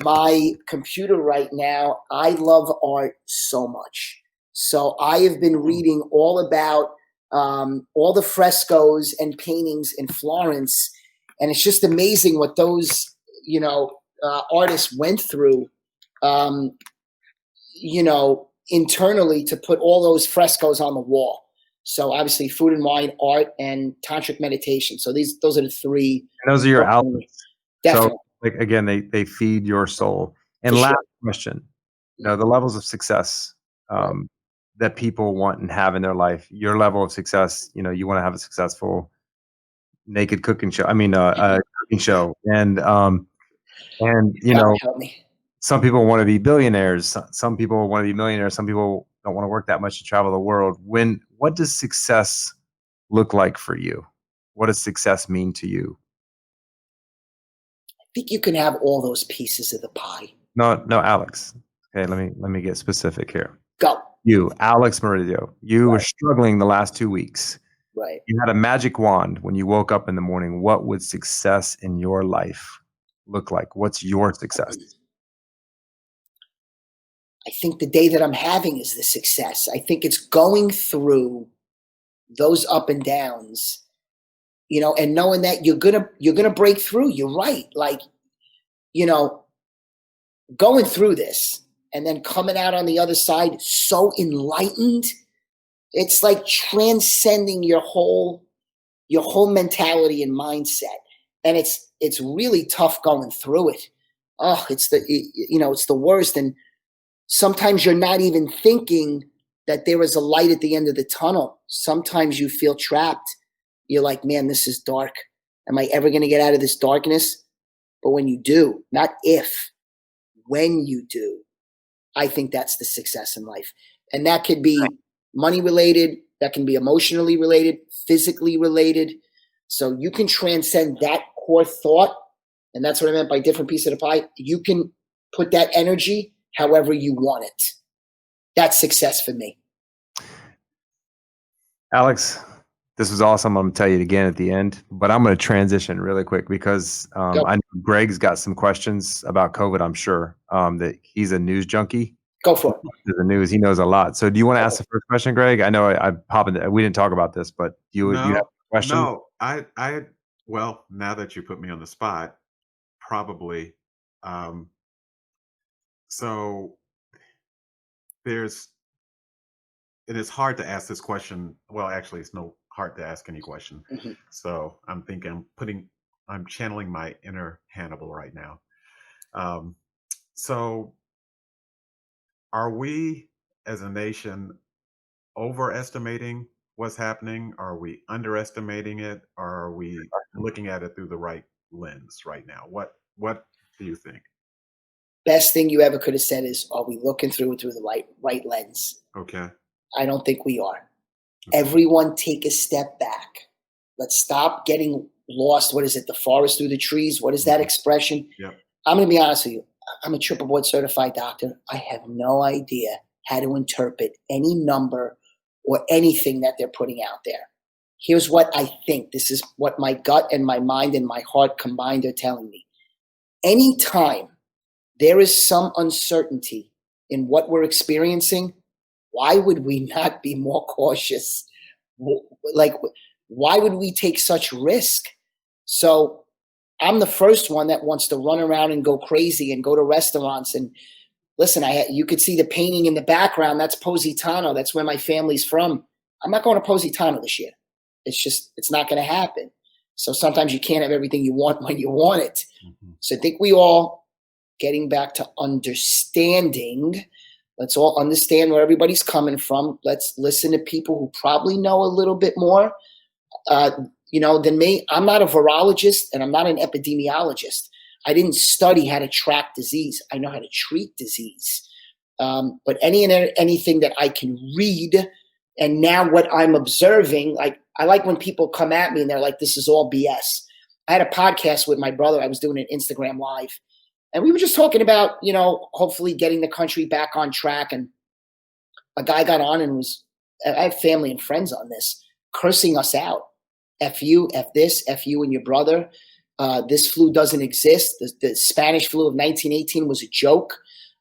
my computer right now, I love art so much. So I have been reading all about all the frescoes and paintings in Florence. And it's just amazing what those, artists went through, internally to put all those frescoes on the wall. So obviously food and wine, art, and tantric meditation. So those are the 3. And those are your outlets. Definitely. So, again, they feed your soul. And last question, the levels of success that people want and have in their life. Your level of success, you want to have a successful naked cooking show. Cooking show. And Help me. some people want to be billionaires. Some people want to be millionaires. Some people don't want to work that much to travel the world. What does success look like for you? What does success mean to you? I think you can have all those pieces of the pie. No, Alex. Okay, let me get specific here. Go. You, Alex Morizio, you were struggling the last 2 weeks. Right. You had a magic wand when you woke up in the morning. What would success in your life look like? What's your success? I think the day that I'm having is the success. I think it's going through those up and downs, and knowing that you're gonna break through. You're right. Like, going through this and then coming out on the other side so enlightened. It's like transcending your whole mentality and mindset. And it's really tough going through it. Oh, it's the worst. And sometimes you're not even thinking that there is a light at the end of the tunnel. Sometimes you feel trapped. You're like, man, this is dark. Am I ever going to get out of this darkness? But when you do, not if, when you do, I think that's the success in life. And that could be money related. That can be emotionally related, physically related. So you can transcend that core thought. And that's what I meant by different piece of the pie. You can put that energy however you want it. That's success for me. Alex, This was awesome. I'm going to tell you it again at the end, but I'm going to transition really quick because Go. I know Greg's got some questions about COVID. I'm sure that he's a news junkie. Go for it. The news, he knows a lot. So, do you want to ask the first question, Greg? I know I pop in. We didn't talk about this, but you have a question? No, well, now that you put me on the spot, probably. So it is hard to ask this question. Well, actually, it's no hard to ask any question. Mhm. So I'm thinking I'm channeling my inner Hannibal right now. So are we as a nation overestimating what's happening? Are we underestimating it? Or are we looking at it through the right lens right now? What do you think? Best thing you ever could have said is, are we looking through it through the right lens? Okay. I don't think we are. Okay. Everyone take a step back. Let's stop getting lost. What is it? The forest through the trees. What is that expression? Yep. I'm going to be honest with you. I'm a triple board certified doctor. I have no idea how to interpret any number or anything that they're putting out there. Here's what I think. This is what my gut and my mind and my heart combined are telling me. Anytime there is some uncertainty in what we're experiencing, why would we not be more cautious? Like, why would we take such risk? So I'm the first one that wants to run around and go crazy and go to restaurants. And listen, you could see the painting in the background. That's Positano. That's where my family's from. I'm not going to Positano this year. It's not going to happen. So sometimes you can't have everything you want when you want it. Mm-hmm. So I think we all getting back to understanding. Let's all understand where everybody's coming from. Let's listen to people who probably know a little bit more, than me. I'm not a virologist and I'm not an epidemiologist. I didn't study how to track disease. I know how to treat disease. But anything that I can read, and now what I'm observing, like I like when people come at me and they're like, this is all BS. I had a podcast with my brother. I was doing an Instagram Live. And we were just talking about, hopefully getting the country back on track. And a guy got on and I have family and friends on this, cursing us out. F you, F this, F you and your brother. This flu doesn't exist. The Spanish flu of 1918 was a joke.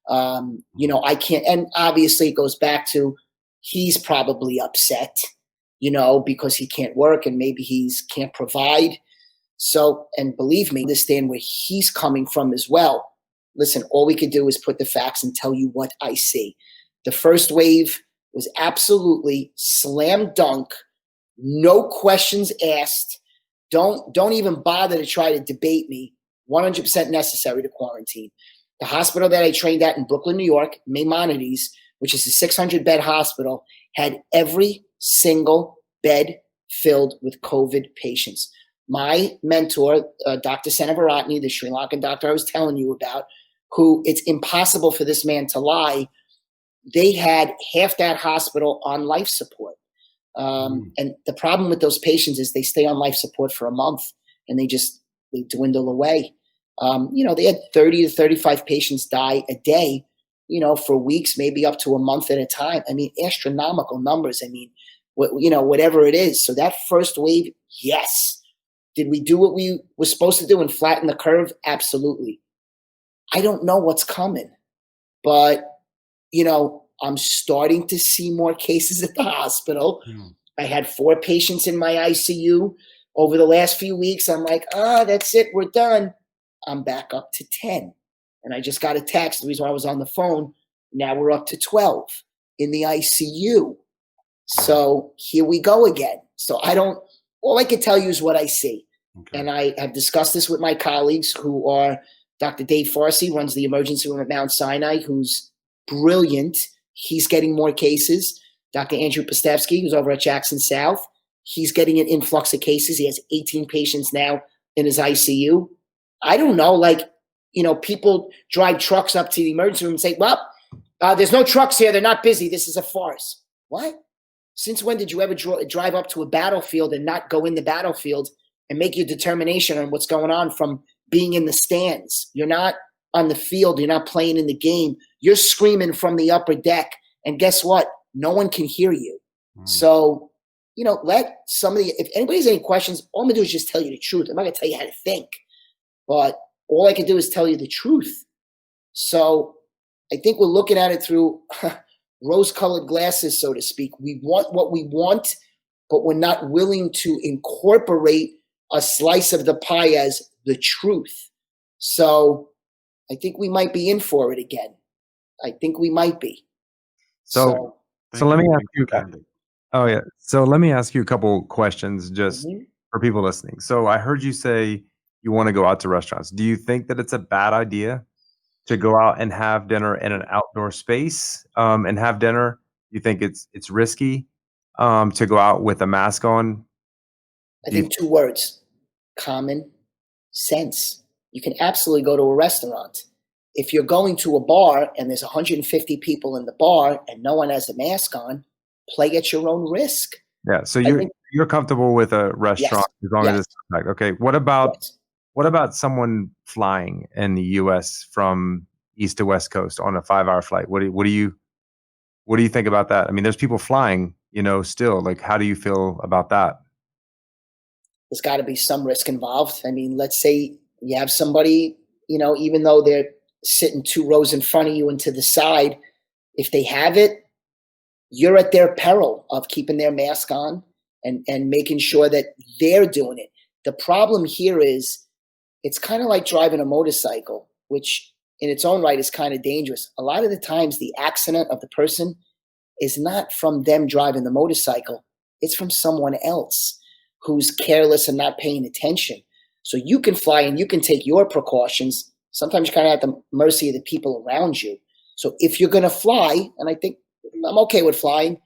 I can't, and obviously it goes back to he's probably upset, because he can't work and maybe can't provide. So, and believe me, understand where he's coming from as well. Listen, all we could do is put the facts and tell you what I see. The first wave was absolutely slam dunk, no questions asked. Don't even bother to try to debate me. 100% necessary to quarantine. The hospital that I trained at in Brooklyn, New York, Maimonides, which is a 600-bed hospital, had every single bed filled with COVID patients. My mentor, Dr. Senavaratne, the Sri Lankan doctor I was telling you about, who it's impossible for this man to lie, they had half that hospital on life support. And the problem with those patients is they stay on life support for a month and they dwindle away. They had 30 to 35 patients die a day, for weeks, maybe up to a month at a time. I mean, astronomical numbers. I mean, whatever it is. So that first wave, yes. Did we do what we were supposed to do and flatten the curve? Absolutely. I don't know what's coming, but, I'm starting to see more cases at the hospital. I had 4 patients in my ICU over the last few weeks. I'm like, that's it. We're done. I'm back up to 10. And I just got a text. The reason why I was on the phone, now we're up to 12 in the ICU. So here we go again. So all I can tell you is what I see. Okay. And I have discussed this with my colleagues who are Dr. Dave Farsi, runs the emergency room at Mount Sinai, who's brilliant. He's getting more cases. Dr. Andrew Pastevsky, who's over at Jackson South, he's getting an influx of cases. He has 18 patients now in his ICU. I don't know, people drive trucks up to the emergency room and say, well, there's no trucks here. They're not busy. This is a farce. What? Since when did you ever drive up to a battlefield and not go in the battlefield and make your determination on what's going on from being in the stands? You're not on the field. You're not playing in the game. You're screaming from the upper deck. And guess what? No one can hear you. So let somebody, if anybody has any questions, all I'm going to do is just tell you the truth. I'm not going to tell you how to think, but all I can do is tell you the truth. So I think we're looking at it through rose-colored glasses, so to speak. We want what we want, but we're not willing to incorporate a slice of the pie as the truth. So I think we might be in for it again. I think we might be. So let me ask you. Oh yeah. So let me ask you a couple questions just for people listening. So I heard you say you want to go out to restaurants. Do you think that it's a bad idea to go out and have dinner in an outdoor space and have dinner? You think it's risky to go out with a mask on? I think 2 words: common sense. You can absolutely go to a restaurant. If you're going to a bar and there's 150 people in the bar and no one has a mask on, play at your own risk. Yeah. So you're comfortable with a restaurant as long as it's like, okay. What about someone flying in the U.S. from east to west coast on a 5-hour flight? What do you think about that? I mean, there's people flying, still. Like, how do you feel about that? There's got to be some risk involved. I mean, let's say you have somebody, even though they're sitting 2 rows in front of you and to the side, if they have it, you're at their peril of keeping their mask on and making sure that they're doing it. The problem here is it's kind of like driving a motorcycle, which in its own right is kind of dangerous. A lot of the times the accident of the person is not from them driving the motorcycle. It's from someone else who's careless and not paying attention. So you can fly and you can take your precautions. Sometimes you're kind of at the mercy of the people around you. So if you're going to fly, and I think I'm okay with flying,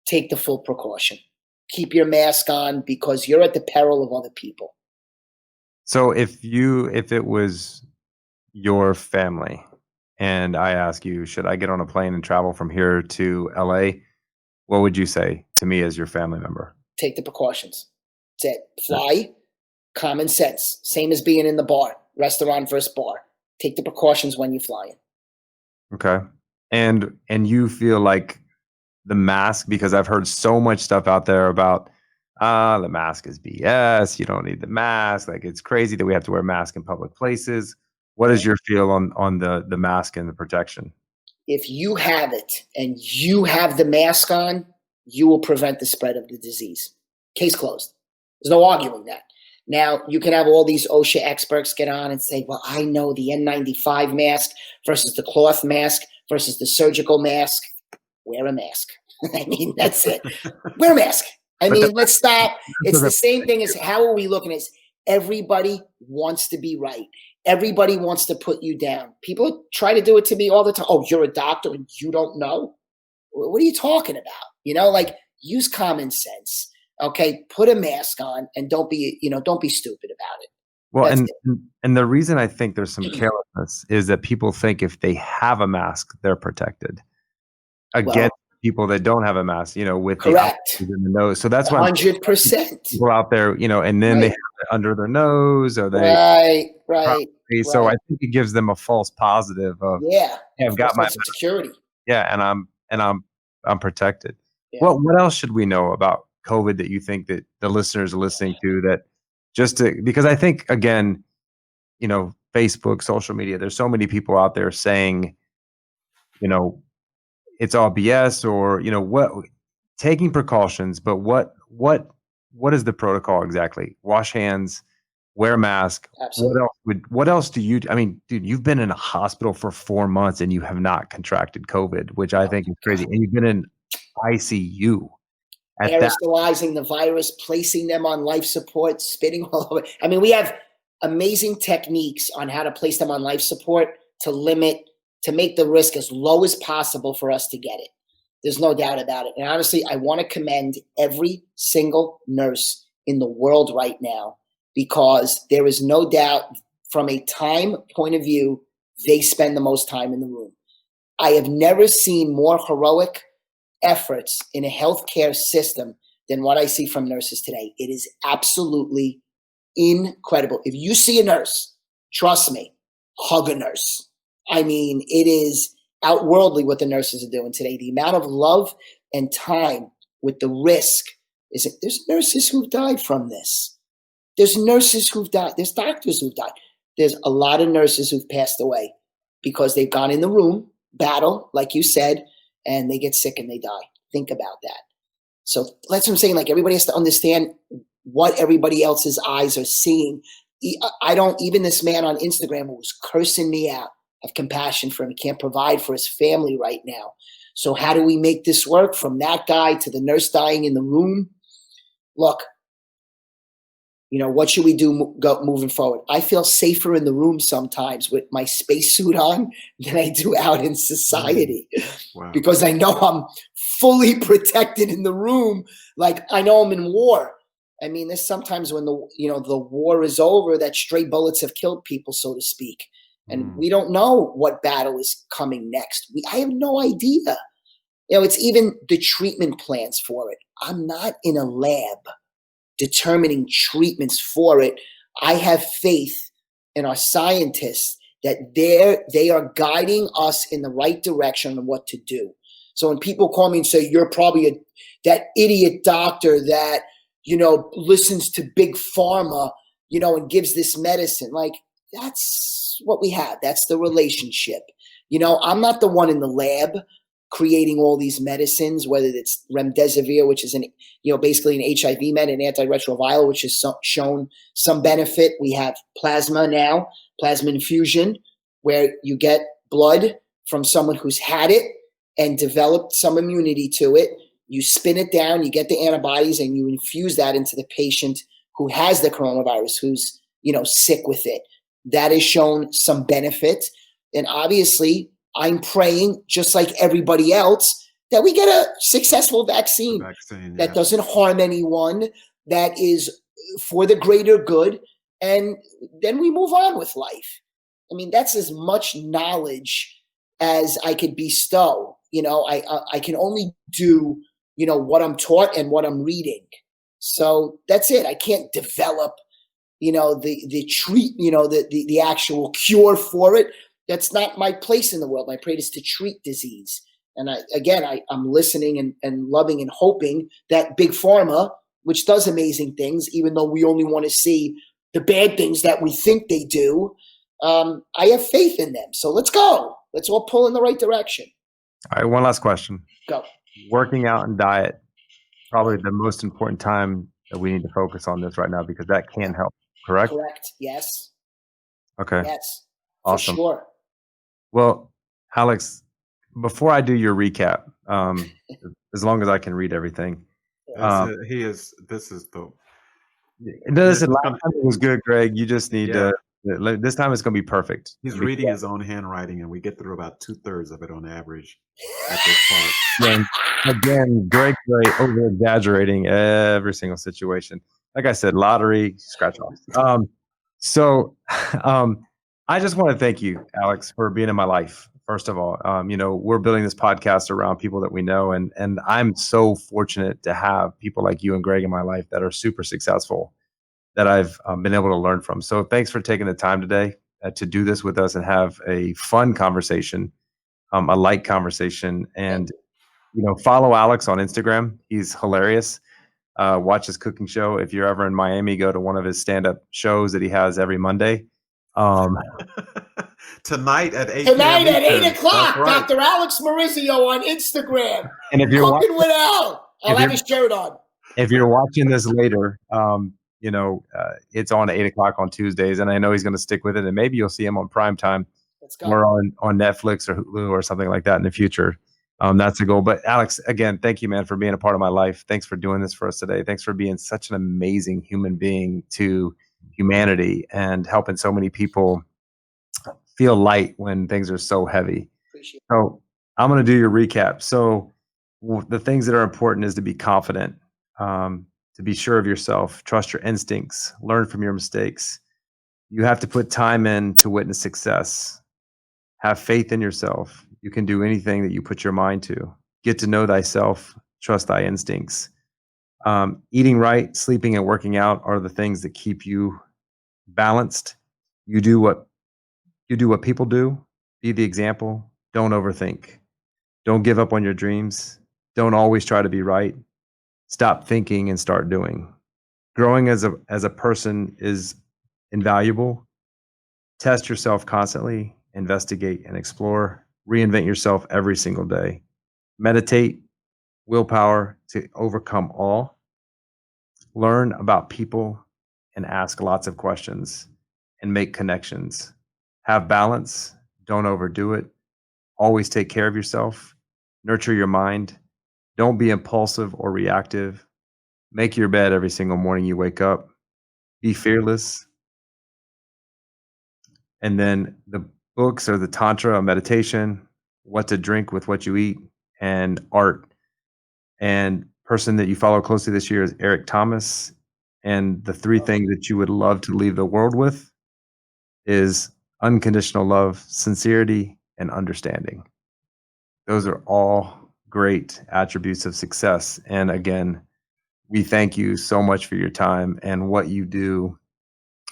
take the full precaution. Keep your mask on because you're at the peril of other people. So if it was your family and I ask you, should I get on a plane and travel from here to LA? What would you say to me as your family member? Take the precautions. That's it. Fly, common sense. Same as being in the bar, restaurant versus bar. Take the precautions when you're flying. Okay. And you feel like the mask, because I've heard so much stuff out there about the mask is BS. You don't need the mask. Like, it's crazy that we have to wear masks in public places. What is your feel on the mask and the protection? If you have it and you have the mask on, you will prevent the spread of the disease. Case closed. There's no arguing that. Now, you can have all these OSHA experts get on and say, well, I know the N95 mask versus the cloth mask versus the surgical mask. Wear a mask. I mean, that's it. Wear a mask. I mean, let's stop. It's the same thing as how are we looking at it? Everybody wants to be right. Everybody wants to put you down. People try to do it to me all the time. Oh, you're a doctor and you don't know? What are you talking about? Use common sense. Okay, put a mask on and don't be stupid about it. Well, and the reason I think there's some carelessness is that people think if they have a mask, they're protected against people that don't have a mask, with correct. the in the nose. So that's why 100% people out there, and then they have it under their nose or they right. So I think it gives them a false positive of I've got my security. Yeah, and I'm protected. Yeah. What else should we know about COVID that you think that the listeners are listening to, that because I think, again, Facebook, social media, there's so many people out there saying, it's all BS or, what, taking precautions, but what is the protocol exactly? Wash hands, wear a mask. Absolutely. What else do you, I mean, dude, you've been in a hospital for 4 months and you have not contracted COVID, which I think is crazy. And you've been in ICU. Aerosolizing the virus, placing them on life support, spitting all over. I mean, we have amazing techniques on how to place them on life support to make the risk as low as possible for us to get it. There's no doubt about it. And honestly, I want to commend every single nurse in the world right now, because there is no doubt from a time point of view, they spend the most time in the room. I have never seen more heroic efforts in a healthcare system than what I see from nurses today. It is absolutely incredible. If you see a nurse, trust me, hug a nurse. I mean, it is outworldly what the nurses are doing today. The amount of love and time with the risk is that there's nurses who've died from this. There's nurses who've died. There's doctors who've died. There's a lot of nurses who've passed away because they've gone in the room, battle, like you said, and they get sick and they die. Think about that. So that's what I'm saying. Like, everybody has to understand what everybody else's eyes are seeing. Even this man on Instagram who was cursing me out, have compassion for him. He can't provide for his family right now. So how do we make this work, from that guy to the nurse dying in the room? Look, what should we do moving forward? I feel safer in the room sometimes with my spacesuit on than I do out in society. Wow. Because I know I'm fully protected in the room. Like, I know I'm in war. I mean, there's sometimes when the war is over that stray bullets have killed people, so to speak. And we don't know what battle is coming next. I have no idea. It's even the treatment plans for it. I'm not in a lab determining treatments for it. I have faith in our scientists that they are guiding us in the right direction on what to do. So when people call me and say, you're probably that idiot doctor that, listens to big pharma, and gives this medicine, like, that's what we have. That's the relationship. I'm not the one in the lab creating all these medicines, whether it's remdesivir, which is basically an HIV med, an antiretroviral, which has shown some benefit. We have plasma now, plasma infusion, where you get blood from someone who's had it and developed some immunity to it. You spin it down, you get the antibodies, and you infuse that into the patient who has the coronavirus, who's, sick with it. That has shown some benefit. And obviously, I'm praying, just like everybody else, that we get a successful vaccine that doesn't harm anyone, that is for the greater good, and then we move on with life. I mean, that's as much knowledge as I could bestow. I can only do, what I'm taught and what I'm reading. So that's it. I can't develop, the actual cure for it. That's not my place in the world. My place is to treat disease. And I'm listening and loving and hoping that Big Pharma, which does amazing things, even though we only want to see the bad things that we think they do, I have faith in them. So let's go. Let's all pull in the right direction. All right, one last question. Go. Working out and diet, probably the most important time that we need to focus on this right now, because that can help, correct? Correct. Yes. Okay. Yes. Awesome. For sure. Well, Alex, before I do your recap, as long as I can read everything. This is the. Listen, last time it was good, Greg. You just need to. This time it's going to be perfect. He's reading his own handwriting, and we get through about 2/3 of it on average at this point. Again, Greg over exaggerating every single situation. Like I said, lottery, scratch offs. I just want to thank you, Alex, for being in my life. First of all, we're building this podcast around people that we know, and I'm so fortunate to have people like you and Greg in my life that are super successful, that I've been able to learn from. So thanks for taking the time today to do this with us and have a fun conversation, a light conversation. And, follow Alex on Instagram. He's hilarious. Watch his cooking show. If you're ever in Miami, go to one of his stand-up shows that he has every Monday. Tonight at 8 Tonight at 8 o'clock, right. Dr. Alex Morizio on Instagram. And if you're Cooking with Al. I'll have his shirt on. If you're watching this later, it's on 8 o'clock on Tuesdays, and I know he's going to stick with it. And maybe you'll see him on primetime or on Netflix or Hulu or something like that in the future. That's the goal. But Alex, again, thank you, man, for being a part of my life. Thanks for doing this for us today. Thanks for being such an amazing human being to humanity and helping so many people feel light when things are so heavy. Appreciate it. So I'm going to do your recap. So the things that are important is to be confident, to be sure of yourself, trust your instincts, learn from your mistakes. You have to put time in to witness success. Have faith in yourself. You can do anything that you put your mind to. Get to know thyself, trust thy instincts. Eating right, sleeping, and working out are the things that keep you balanced. You do what people do. Be the example. Don't overthink. Don't give up on your dreams. Don't always try to be right. Stop thinking and start doing. Growing as a person is invaluable. Test yourself constantly, investigate and explore, reinvent yourself every single day. Meditate, willpower to overcome all. Learn about people and ask lots of questions and make connections. Have balance, don't overdo it. Always take care of yourself. Nurture your mind. Don't be impulsive or reactive. Make your bed every single morning you wake up. Be fearless. And then the books are the Tantra, meditation, what to drink with what you eat, and art. And person that you follow closely this year is Eric Thomas. And the three things that you would love to leave the world with is unconditional love, sincerity, and understanding. Those are all great attributes of success. And again, we thank you so much for your time and what you do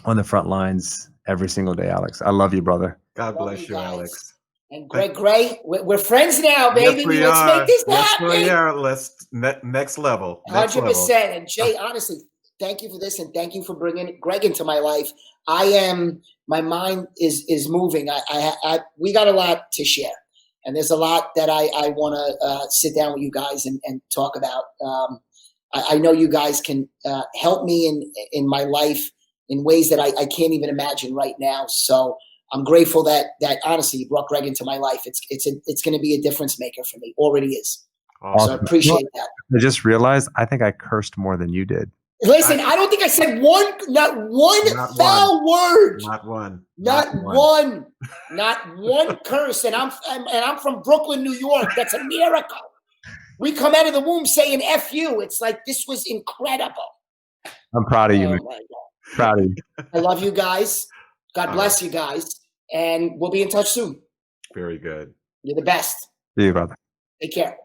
on the front lines every single day, Alex. I love you, brother. God Love bless you you, guys. Alex. And Greg Gray, we're friends now, baby. Yes, we Let's are. make this Yes, happen. we are. Let's next level. Next 100%. level. And Jay, honestly, thank you for this, and thank you for bringing Greg into my life. My mind is moving. We got a lot to share, and there's a lot that I want to sit down with you guys and talk about. I know you guys can help me in my life in ways that I can't even imagine right now. So I'm grateful that honestly you brought Greg into my life. It's going to be a difference maker for me. Already is. Awesome. So I appreciate that. I just realized I think I cursed more than you did. Listen, I don't think I said not one foul word. Not one. Not one curse. And I'm from Brooklyn, New York. That's a miracle. We come out of the womb saying F you. It's like this was incredible. I'm proud of you, man. Oh my God. Proud of you. I love you guys. God bless you guys. And we'll be in touch soon. Very good. You're the best. See you, brother. Take care.